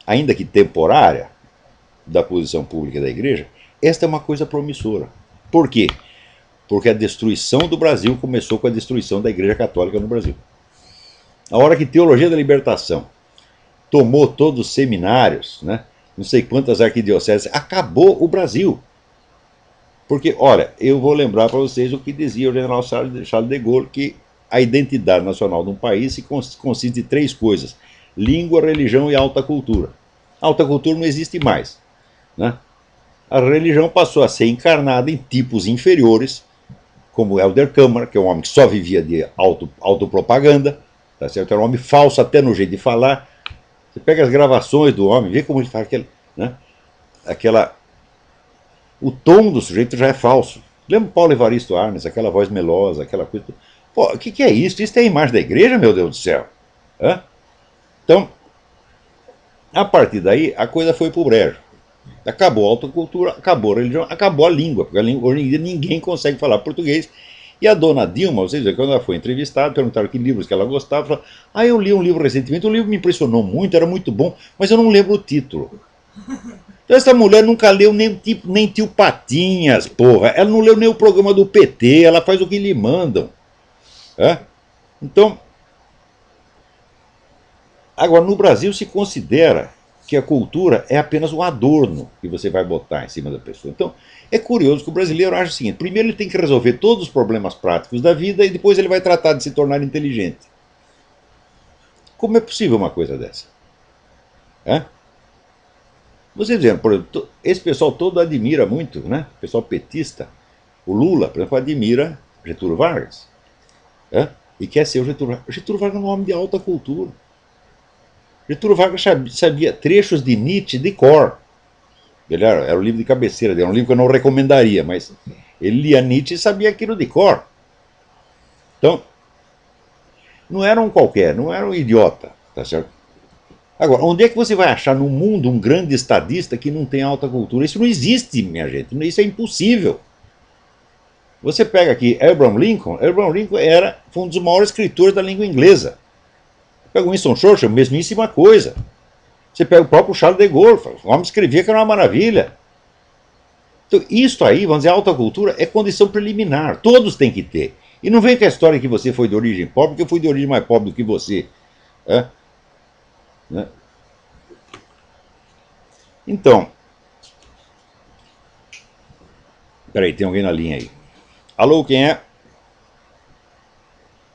ainda que temporária, da posição pública da igreja, esta é uma coisa promissora. Por quê? Porque a destruição do Brasil começou com a destruição da Igreja Católica no Brasil. A hora que Teologia da Libertação tomou todos os seminários, né, não sei quantas arquidioceses, acabou o Brasil. Porque, olha, eu vou lembrar para vocês o que dizia o general Charles de Gaulle, que a identidade nacional de um país consiste de três coisas: língua, religião e alta cultura. A alta cultura não existe mais. Né? A religião passou a ser encarnada em tipos inferiores, como Helder Câmara, que é um homem que só vivia de autopropaganda, tá certo? Era um homem falso até no jeito de falar. Você pega as gravações do homem, vê como ele faz aquela. O tom do sujeito já é falso. Lembra Paulo Evaristo Arnes, aquela voz melosa, aquela coisa. Pô, o que é isso? Isso é a imagem da igreja, meu Deus do céu. Hã? Então, a partir daí, a coisa foi pro brejo. Acabou a autocultura, acabou a religião, acabou a língua, porque hoje em dia ninguém consegue falar português. E a dona Dilma, ou seja, quando ela foi entrevistada, perguntaram que livros que ela gostava, ela falou: eu li um livro recentemente, o livro me impressionou muito, era muito bom, mas eu não lembro o título. Então essa mulher nunca leu nem Tio Patinhas, porra. Ela não leu nem o programa do PT, ela faz o que lhe mandam. É? Então, agora no Brasil se considera que a cultura é apenas um adorno que você vai botar em cima da pessoa. Então, é curioso que o brasileiro acha o seguinte: primeiro ele tem que resolver todos os problemas práticos da vida e depois ele vai tratar de se tornar inteligente. Como é possível uma coisa dessa? É? Você dizendo, por exemplo, esse pessoal todo admira muito, né? O pessoal petista. O Lula, por exemplo, admira Getúlio Vargas. É? E quer ser o Getúlio Vargas. O Getúlio Vargas é um homem de alta cultura. Getúlio Vargas sabia trechos de Nietzsche de cor. Ele era o livro de cabeceira dele, era um livro que eu não recomendaria, mas ele lia Nietzsche e sabia aquilo de cor. Então, não era um qualquer, não era um idiota, tá certo? Agora, onde é que você vai achar no mundo um grande estadista que não tem alta cultura? Isso não existe, minha gente, isso é impossível. Você pega aqui Abraham Lincoln foi um dos maiores escritores da língua inglesa. Pega o Winston Churchill, mesmíssima coisa. Você pega o próprio Charles de Gaulle, o homem escrevia que era uma maravilha. Então, isso aí, vamos dizer, a alta cultura é condição preliminar, todos têm que ter. E não vem com a história que você foi de origem pobre, porque eu fui de origem mais pobre do que você. É? Né? Então, peraí, tem alguém na linha aí. Alô, quem é?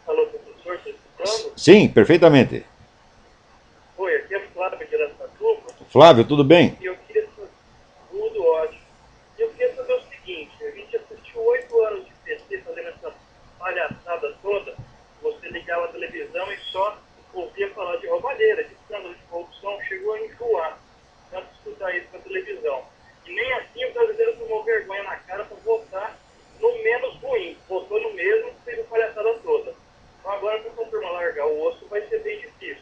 Alô, doutor. Sim, perfeitamente. Oi, aqui é Flávio de Aracatuba. Flávio, tudo bem? E eu queria saber, tudo ótimo. E eu queria saber o seguinte, a gente assistiu 8 anos de PT fazendo essa palhaçada toda, você ligava a televisão e só ouvia falar de roubalheira, de escândalo de corrupção, chegou a enjoar, tanto escutar isso na televisão. E nem assim o brasileiro tomou vergonha na cara para votar no menos ruim, votou no mesmo, fez a palhaçada toda. Então agora para a turma largar o osso vai ser bem difícil.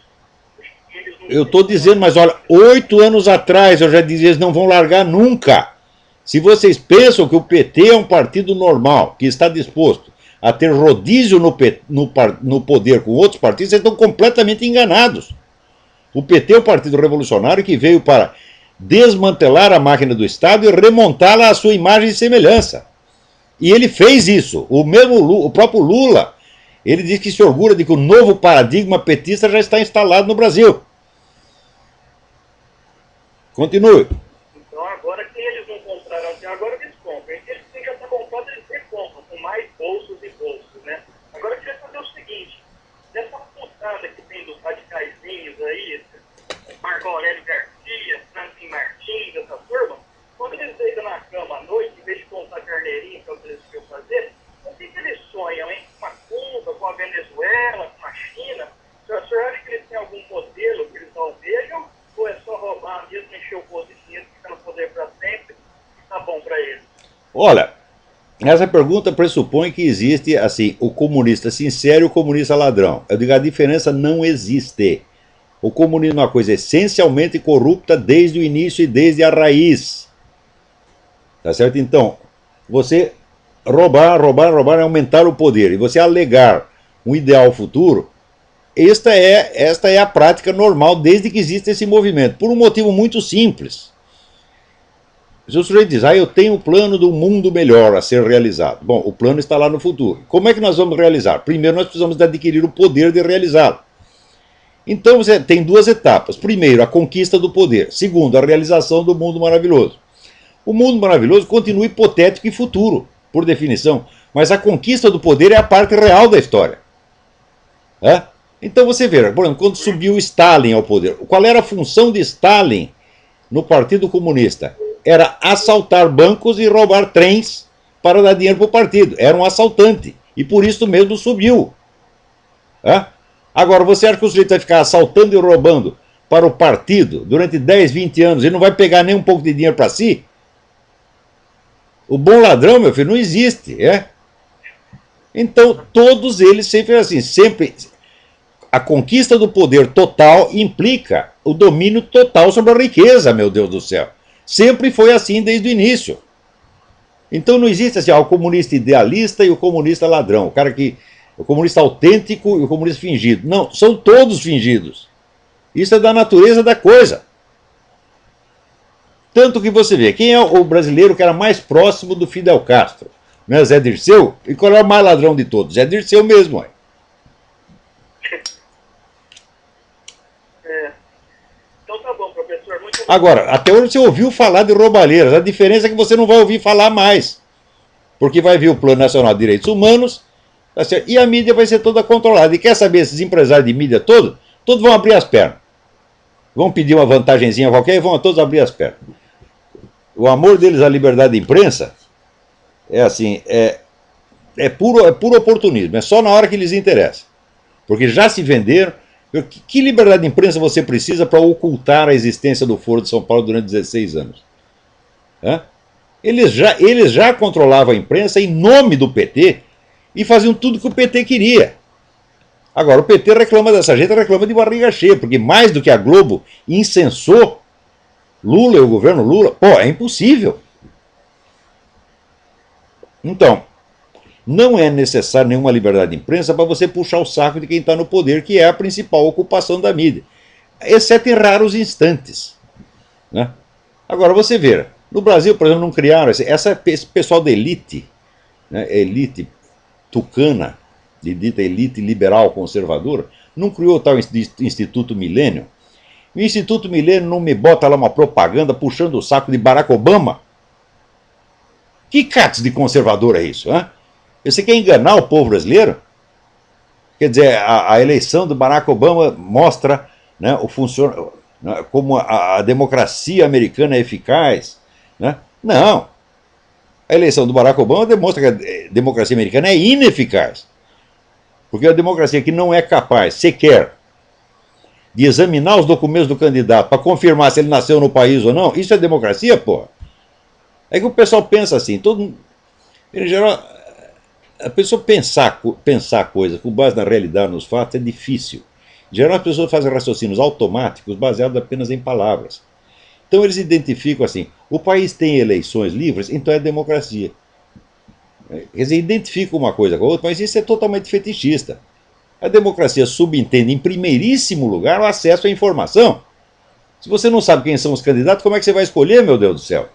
Eu estou dizendo, mas olha, 8 anos atrás eu já dizia, eles não vão largar nunca. Se vocês pensam que o PT é um partido normal, que está disposto a ter rodízio no poder com outros partidos, vocês estão completamente enganados. O PT é um partido revolucionário que veio para desmantelar a máquina do Estado e remontá-la à sua imagem e semelhança. E ele fez isso. O próprio Lula, ele diz que se orgulha de que o novo paradigma petista já está instalado no Brasil. Continue. Então agora que eles não compraram até agora, eles compram. E eles já estão comprando, eles recompram com mais bolsos e bolsos, né? Agora eu queria saber o seguinte, dessa putada que tem dos radicaizinhos aí, Marco Aurélio Garcia, Franklin Martins, essa turma, quando eles deitam na cama à noite, em vez de contar carneirinho, que é o que eles queriam fazer, o que eles sonham, hein? Com a Cuba, com a Venezuela, com a China? O senhor acha que eles têm algum modelo que eles não vejam? Ou é só roubar mesmo, encher o bolso de dinheiro, ficar no poder para sempre e tá bom para eles? Olha, essa pergunta pressupõe que existe assim o comunista sincero e o comunista ladrão. Eu digo, a diferença não existe. O comunismo é uma coisa essencialmente corrupta desde o início e desde a raiz. Tá certo? Então, você roubar é aumentar o poder. E você alegar um ideal futuro, esta é a prática normal desde que existe esse movimento. Por um motivo muito simples. Se o sujeito diz, eu tenho o plano do mundo melhor a ser realizado. Bom, o plano está lá no futuro. Como é que nós vamos realizar? Primeiro, nós precisamos adquirir o poder de realizá-lo. Então, você tem duas etapas. Primeiro, a conquista do poder. Segundo, a realização do mundo maravilhoso. O mundo maravilhoso continua hipotético e futuro, por definição. Mas a conquista do poder é a parte real da história. É? Então você vê, por exemplo, quando subiu Stalin ao poder, qual era a função de Stalin no Partido Comunista? Era assaltar bancos e roubar trens para dar dinheiro para o partido. Era um assaltante. E por isso mesmo subiu. É? Agora, você acha que o sujeito vai ficar assaltando e roubando para o partido durante 10, 20 anos e não vai pegar nem um pouco de dinheiro para si? O bom ladrão, meu filho, não existe. É? Então, todos eles sempre assim, sempre... A conquista do poder total implica o domínio total sobre a riqueza, meu Deus do céu. Sempre foi assim desde o início. Então não existe assim, o comunista idealista e o comunista ladrão, o comunista autêntico e o comunista fingido. Não, são todos fingidos. Isso é da natureza da coisa. Tanto que você vê, quem é o brasileiro que era mais próximo do Fidel Castro? Né, Zé Dirceu? E qual é o mais ladrão de todos? Zé Dirceu mesmo, ué. Então tá bom, professor. Muito Agora, até hoje você ouviu falar de roubalheiras. A diferença é que você não vai ouvir falar mais. Porque vai vir o Plano Nacional de Direitos Humanos, tá certo? E a mídia vai ser toda controlada. E quer saber, esses empresários de mídia todos vão abrir as pernas. Vão pedir uma vantagenzinha qualquer e vão todos abrir as pernas. O amor deles à liberdade de imprensa é assim, é puro oportunismo. É só na hora que lhes interessa. Porque já se venderam. Que liberdade de imprensa você precisa para ocultar a existência do Foro de São Paulo durante 16 anos? Eles já controlavam a imprensa em nome do PT e faziam tudo que o PT queria. Agora, o PT reclama dessa gente, reclama de barriga cheia, porque mais do que a Globo incensou Lula e o governo Lula, é impossível. Então, não é necessário nenhuma liberdade de imprensa para você puxar o saco de quem está no poder, que é a principal ocupação da mídia, exceto em raros instantes. Né? Agora, você vê, no Brasil, por exemplo, não criaram esse pessoal da elite, né, elite tucana, de dita elite liberal conservadora, não criou o tal Instituto Milênio. O Instituto Milênio não me bota lá uma propaganda puxando o saco de Barack Obama. Que catos de conservador é isso? Hein? Você quer enganar o povo brasileiro? Quer dizer, a eleição do Barack Obama mostra, né, como a democracia americana é eficaz. Né? Não. A eleição do Barack Obama demonstra que a democracia americana é ineficaz. Porque a democracia que não é capaz, sequer, de examinar os documentos do candidato para confirmar se ele nasceu no país ou não, isso é democracia, porra. É que o pessoal pensa assim, todo, em geral, a pessoa pensar coisas com base na realidade, nos fatos, é difícil. Em geral, as pessoas fazem raciocínios automáticos baseados apenas em palavras. Então eles identificam assim, o país tem eleições livres, então é democracia. Quer dizer, identifica uma coisa com a outra, mas isso é totalmente fetichista. A democracia subentende, em primeiríssimo lugar, o acesso à informação. Se você não sabe quem são os candidatos, como é que você vai escolher, meu Deus do céu?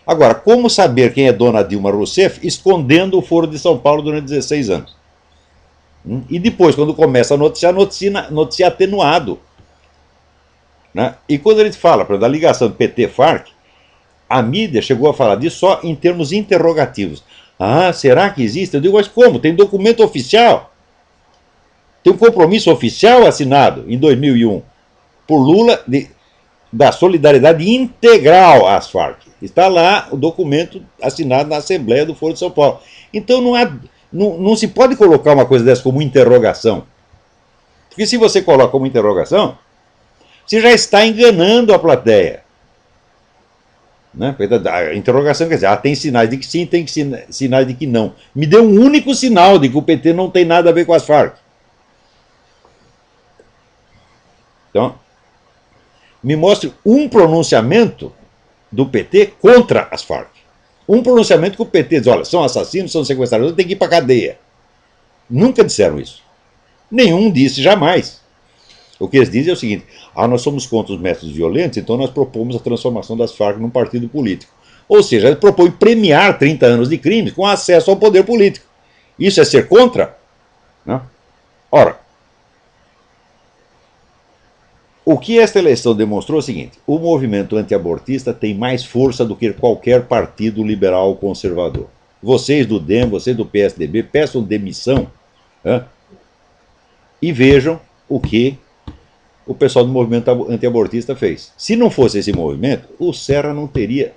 Agora, como saber quem é Dona Dilma Rousseff escondendo o Foro de São Paulo durante 16 anos? E depois, quando começa a noticiar, noticia atenuado. Né? E quando a gente fala, por exemplo, da ligação do PT-FARC, a mídia chegou a falar disso só em termos interrogativos. Ah, será que existe? Eu digo, mas como? Tem documento oficial. Tem um compromisso oficial assinado em 2001 por Lula da solidariedade integral às Farc. Está lá o documento assinado na Assembleia do Foro de São Paulo. Então não se pode colocar uma coisa dessa como interrogação. Porque se você coloca como interrogação, você já está enganando a plateia. Né? A interrogação quer dizer, tem sinais de que sim, tem sinais de que não. Me dê um único sinal de que o PT não tem nada a ver com as Farc. Então, me mostre um pronunciamento do PT contra as Farc. Um pronunciamento que o PT diz, olha, são assassinos, são sequestradores, tem que ir para a cadeia. Nunca disseram isso. Nenhum disse jamais. O que eles dizem é o seguinte, nós somos contra os métodos violentos, então nós propomos a transformação das Farc num partido político. Ou seja, eles propõem premiar 30 anos de crimes com acesso ao poder político. Isso é ser contra? Não? Ora, o que esta eleição demonstrou é o seguinte, o movimento antiabortista tem mais força do que qualquer partido liberal ou conservador. Vocês do DEM, vocês do PSDB, peçam demissão, né, e vejam o que o pessoal do movimento antiabortista fez. Se não fosse esse movimento, o Serra não teria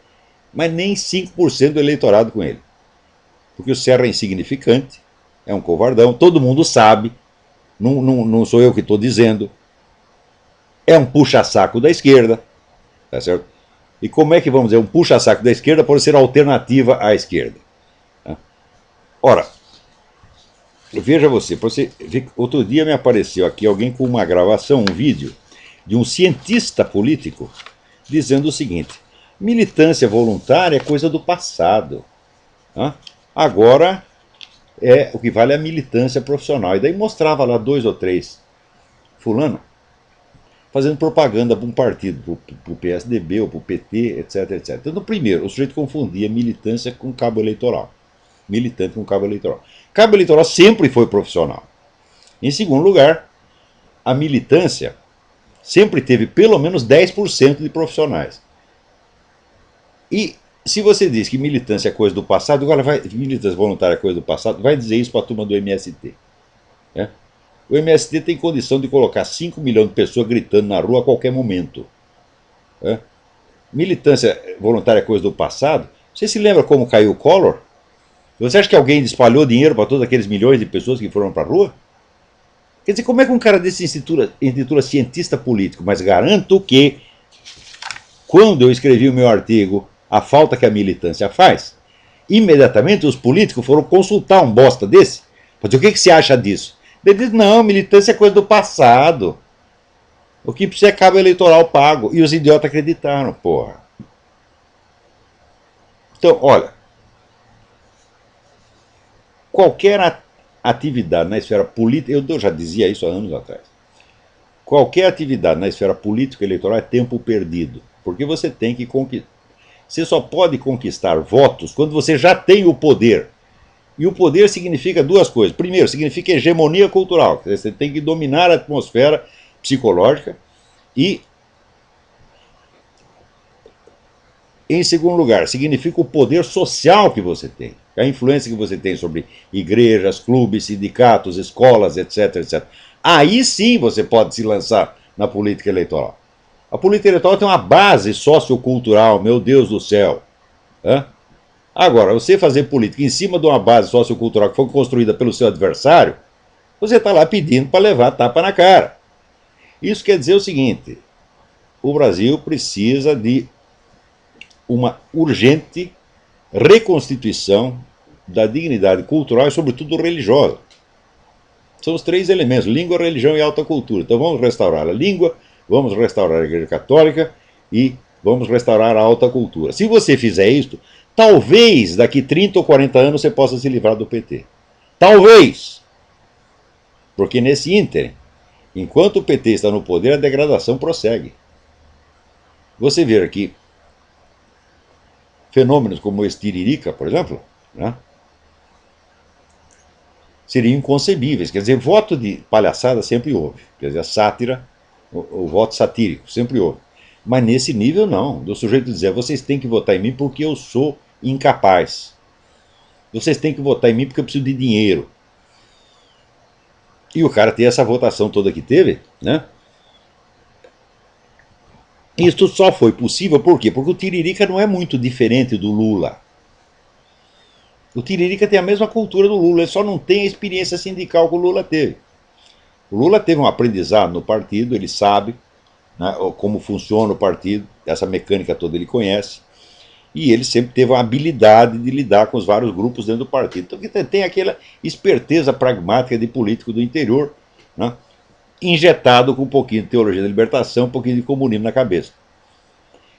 mais nem 5% do eleitorado com ele. Porque o Serra é insignificante, é um covardão, todo mundo sabe, não sou eu que estou dizendo, é um puxa-saco da esquerda, tá certo? E como é que vamos dizer um puxa-saco da esquerda por ser alternativa à esquerda? Ora, veja você, outro dia me apareceu aqui alguém com uma gravação, um vídeo, de um cientista político dizendo o seguinte, militância voluntária é coisa do passado. Agora, o que vale é a militância profissional. E daí mostrava lá 2 ou 3 fulano fazendo propaganda para um partido, para o PSDB ou para o PT, etc, etc. Então, no primeiro, o sujeito confundia militância com cabo eleitoral. Militante com cabo eleitoral. Cabo eleitoral sempre foi profissional. Em segundo lugar, a militância sempre teve pelo menos 10% de profissionais. E se você diz que militância é coisa do passado, agora militância voluntária é coisa do passado, vai dizer isso para a turma do MST. Né? O MST tem condição de colocar 5 milhões de pessoas gritando na rua a qualquer momento. Militância voluntária é coisa do passado. Você se lembra como caiu o Collor? Você acha que alguém espalhou dinheiro para todos aqueles milhões de pessoas que foram para a rua? Quer dizer, como é que um cara desse intitula cientista político? Mas garanto que, quando eu escrevi o meu artigo A Falta que a Militância Faz, imediatamente os políticos foram consultar um bosta desse. Mas o que você acha disso? Ele diz, não, militância é coisa do passado. O que precisa é cabo eleitoral pago. E os idiotas acreditaram, porra. Então, olha, qualquer atividade na esfera política, eu já dizia isso há anos atrás, qualquer atividade na esfera política eleitoral é tempo perdido. Porque você tem que conquistar. Você só pode conquistar votos quando você já tem o poder. E o poder significa 2 coisas. Primeiro, significa hegemonia cultural. Você tem que dominar a atmosfera psicológica. E, em segundo lugar, significa o poder social que você tem. a influência que você tem sobre igrejas, clubes, sindicatos, escolas, etc, etc. Aí sim você pode se lançar na política eleitoral. A política eleitoral tem uma base sociocultural, meu Deus do céu. Agora, você fazer política em cima de uma base sociocultural que foi construída pelo seu adversário, você está lá pedindo para levar tapa na cara. Isso quer dizer o seguinte: o Brasil precisa de uma urgente reconstituição da dignidade cultural e, sobretudo, religiosa. São os três elementos: língua, religião e alta cultura. Então vamos restaurar a língua, vamos restaurar a Igreja Católica e vamos restaurar a alta cultura. Se você fizer isso, talvez daqui 30 ou 40 anos você possa se livrar do PT. Talvez! Porque nesse ínterim, enquanto o PT está no poder, a degradação prossegue. Você vê aqui fenômenos como esse Tiririca, por exemplo, né, seriam inconcebíveis. Quer dizer, voto de palhaçada sempre houve. Quer dizer, a sátira, o voto satírico sempre houve. Mas nesse nível não, do sujeito dizer: vocês têm que votar em mim porque eu sou incapaz. Vocês têm que votar em mim porque eu preciso de dinheiro. E o cara ter essa votação toda que teve, né? Isso só foi possível por quê? Porque o Tiririca não é muito diferente do Lula. O Tiririca tem a mesma cultura do Lula, ele só não tem a experiência sindical que o Lula teve. O Lula teve um aprendizado no partido, ele sabe, né, como funciona o partido, essa mecânica toda ele conhece, e ele sempre teve a habilidade de lidar com os vários grupos dentro do partido. Então tem aquela esperteza pragmática de político do interior, né, injetado com um pouquinho de teologia da libertação, um pouquinho de comunismo na cabeça.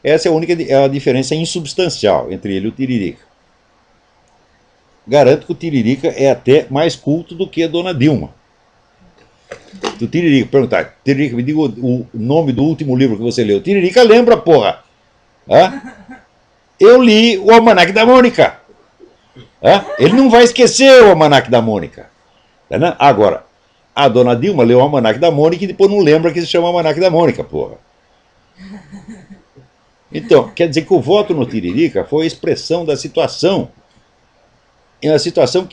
Essa é a diferença insubstancial entre ele e o Tiririca. Garanto que o Tiririca é até mais culto do que a dona Dilma. Se o Tiririca perguntar: Tiririca, me diga o nome do último livro que você leu. Tiririca lembra, porra. Eu li o Almanaque da Mônica. Ele não vai esquecer o Almanaque da Mônica. Agora, a dona Dilma leu o Almanaque da Mônica e depois não lembra que se chama Almanaque da Mônica, porra. Então, quer dizer que o voto no Tiririca foi a expressão da situação. É uma situação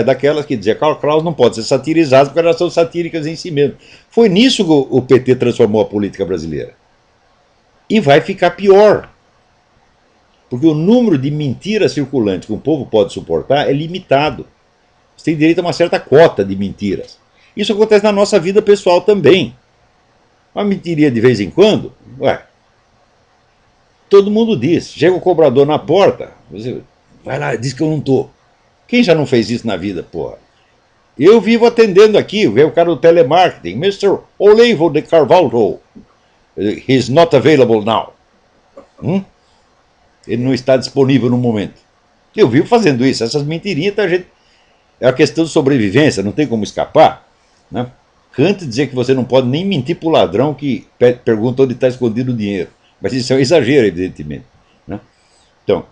daquelas que dizia: Karl Kraus não pode ser satirizado porque elas são satíricas em si mesmo. Foi nisso que o PT transformou a política brasileira. E vai ficar pior. Porque o número de mentiras circulantes que o povo pode suportar é limitado. Você tem direito a uma certa cota de mentiras. Isso acontece na nossa vida pessoal também. Uma mentirinha de vez em quando, todo mundo diz. Chega o cobrador na porta, você vai lá, diz que eu não estou. Quem já não fez isso na vida, porra? Eu vivo atendendo aqui, veio o cara do telemarketing: Mr. Olivo de Carvalho, he's not available now. Ele não está disponível no momento. Eu vivo fazendo isso, essas mentirinhas, é a questão de sobrevivência, não tem como escapar. Né? Kant dizia que você não pode nem mentir para o ladrão que pergunta onde está escondido o dinheiro. Mas isso é um exagero, evidentemente. Né? Então,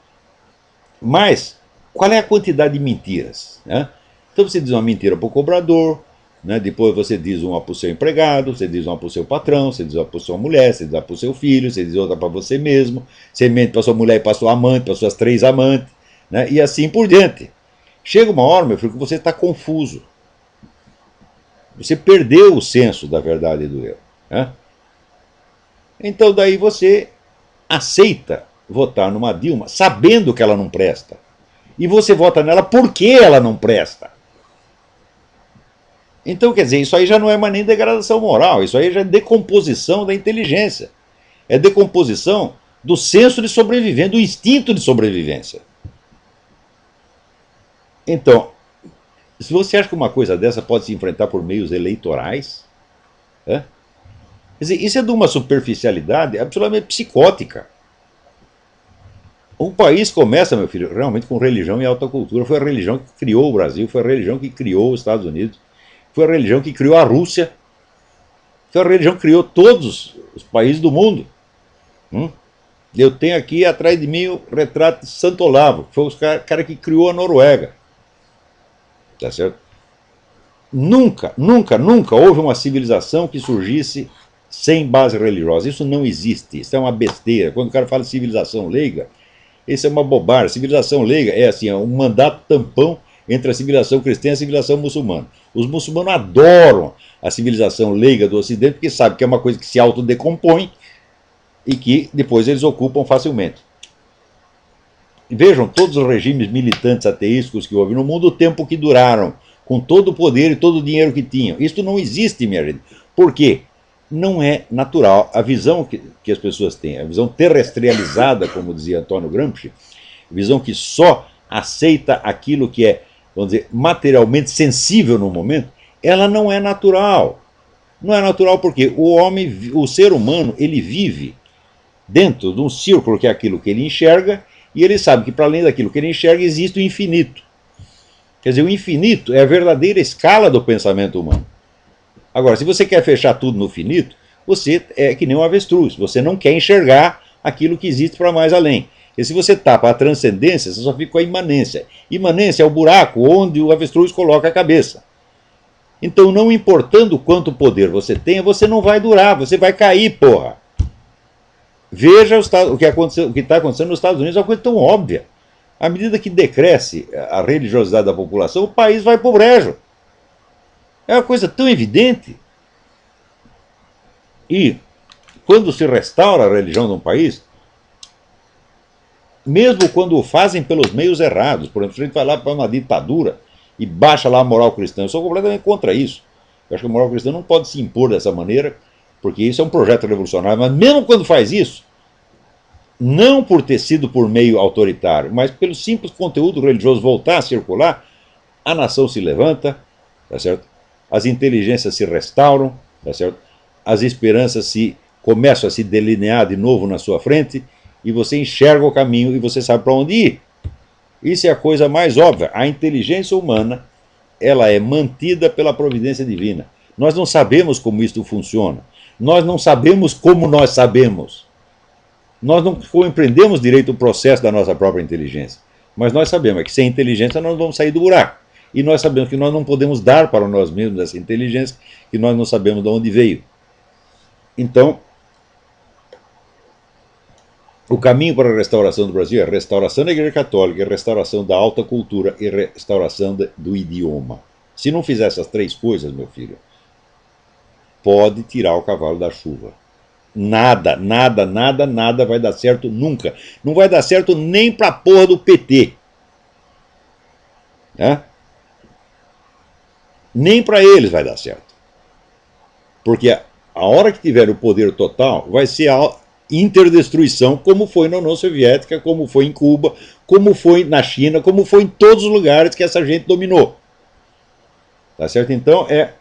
mas qual é a quantidade de mentiras? Né? Então você diz uma mentira para o cobrador, né? Depois você diz uma para o seu empregado, você diz uma para o seu patrão, você diz uma para a sua mulher, você diz uma para o seu filho, você diz outra para você mesmo, você mente para a sua mulher e para a sua amante, para suas 3 amantes, né? E assim por diante. Chega uma hora, meu filho, que você está confuso. Você perdeu o senso da verdade e do erro. Né? Então daí você aceita votar numa Dilma sabendo que ela não presta. E você vota nela porque ela não presta. Então, quer dizer, isso aí já não é mais nem degradação moral, isso aí já é decomposição da inteligência. É decomposição do senso de sobrevivência, do instinto de sobrevivência. Então, se você acha que uma coisa dessa pode se enfrentar por meios eleitorais, quer dizer, isso é de uma superficialidade absolutamente psicótica. Um país começa, meu filho, realmente com religião e alta cultura. Foi a religião que criou o Brasil, foi a religião que criou os Estados Unidos, foi a religião que criou a Rússia, foi a religião que criou todos os países do mundo. Eu tenho aqui atrás de mim o retrato de Santo Olavo, que foi o cara que criou a Noruega. Tá certo? Nunca, nunca, nunca houve uma civilização que surgisse sem base religiosa. Isso não existe, isso é uma besteira. Quando o cara fala de civilização leiga, Isso é uma bobagem. A civilização leiga é assim, é um mandato tampão entre a civilização cristã e a civilização muçulmana. Os muçulmanos adoram a civilização leiga do Ocidente porque sabem que é uma coisa que se autodecompõe e que depois eles ocupam facilmente. E vejam todos os regimes militantes ateísticos que houve no mundo, o tempo que duraram, com todo o poder e todo o dinheiro que tinham. Isso não existe, minha gente. Por quê? Não é natural. A visão que as pessoas têm, a visão terrestrializada, como dizia Antônio Gramsci, a visão que só aceita aquilo que é, vamos dizer, materialmente sensível no momento, ela não é natural. Não é natural porque o homem, o ser humano, ele vive dentro de um círculo que é aquilo que ele enxerga, e ele sabe que para além daquilo que ele enxerga existe o infinito. Quer dizer, o infinito é a verdadeira escala do pensamento humano. Agora, se você quer fechar tudo no finito, você é que nem um avestruz, você não quer enxergar aquilo que existe para mais além. E se você tapa a transcendência, você só fica com a imanência. Imanência é o buraco onde o avestruz coloca a cabeça. Então, não importando quanto poder você tenha, você não vai durar, você vai cair, porra. Veja o que está acontecendo nos Estados Unidos, é uma coisa tão óbvia. À medida que decresce a religiosidade da população, o país vai para o brejo. É uma coisa tão evidente. E quando se restaura a religião de um país, mesmo quando o fazem pelos meios errados, por exemplo, se a gente vai lá para uma ditadura e baixa lá a moral cristã, eu sou completamente contra isso. Eu acho que a moral cristã não pode se impor dessa maneira, porque isso é um projeto revolucionário, mas mesmo quando faz isso, não por ter sido por meio autoritário, mas pelo simples conteúdo religioso voltar a circular, a nação se levanta, tá certo? As inteligências se restauram, tá certo? As esperanças começam a se delinear de novo na sua frente, e você enxerga o caminho e você sabe para onde ir. Isso é a coisa mais óbvia. A inteligência humana, ela é mantida pela providência divina. Nós não sabemos como isto funciona. Nós não sabemos como nós sabemos. Nós não compreendemos direito o processo da nossa própria inteligência. Mas nós sabemos que sem inteligência nós vamos sair do buraco. E nós sabemos que nós não podemos dar para nós mesmos essa inteligência, que nós não sabemos de onde veio. Então, o caminho para a restauração do Brasil é restauração da Igreja Católica, restauração da alta cultura e restauração do idioma. Se não fizer essas três coisas, meu filho, pode tirar o cavalo da chuva. Nada, nada, nada, nada vai dar certo nunca. Não vai dar certo nem pra porra do PT. Né? Nem para eles vai dar certo. Porque a hora que tiver o poder total, vai ser a interdestruição, como foi na União Soviética, como foi em Cuba, como foi na China, como foi em todos os lugares que essa gente dominou. Tá certo? Então, é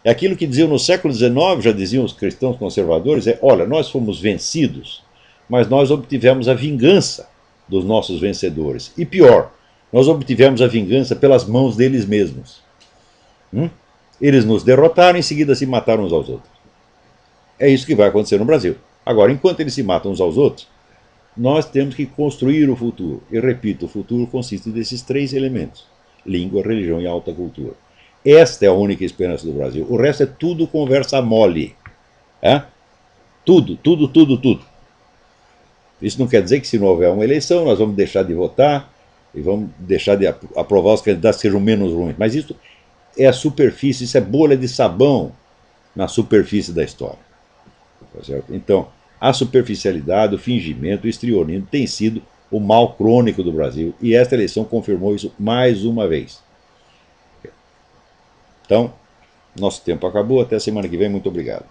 aquilo que diziam no século XIX, já diziam os cristãos conservadores, olha, nós fomos vencidos, mas nós obtivemos a vingança dos nossos vencedores. E pior, nós obtivemos a vingança pelas mãos deles mesmos. Eles nos derrotaram e em seguida se mataram uns aos outros. É isso que vai acontecer no Brasil. Agora, enquanto eles se matam uns aos outros, nós temos que construir o futuro. E repito, o futuro consiste desses três elementos: língua, religião e alta cultura. Esta é a única esperança do Brasil. O resto é tudo conversa mole. Tudo, tudo, tudo, tudo. Isso não quer dizer que se não houver uma eleição, nós vamos deixar de votar e vamos deixar de aprovar os candidatos que sejam menos ruins. Mas isso é a superfície, isso é bolha de sabão na superfície da história. Tá certo? Então, a superficialidade, o fingimento, o histrionismo tem sido o mal crônico do Brasil, e esta eleição confirmou isso mais uma vez. Então, nosso tempo acabou. Até a semana que vem. Muito obrigado.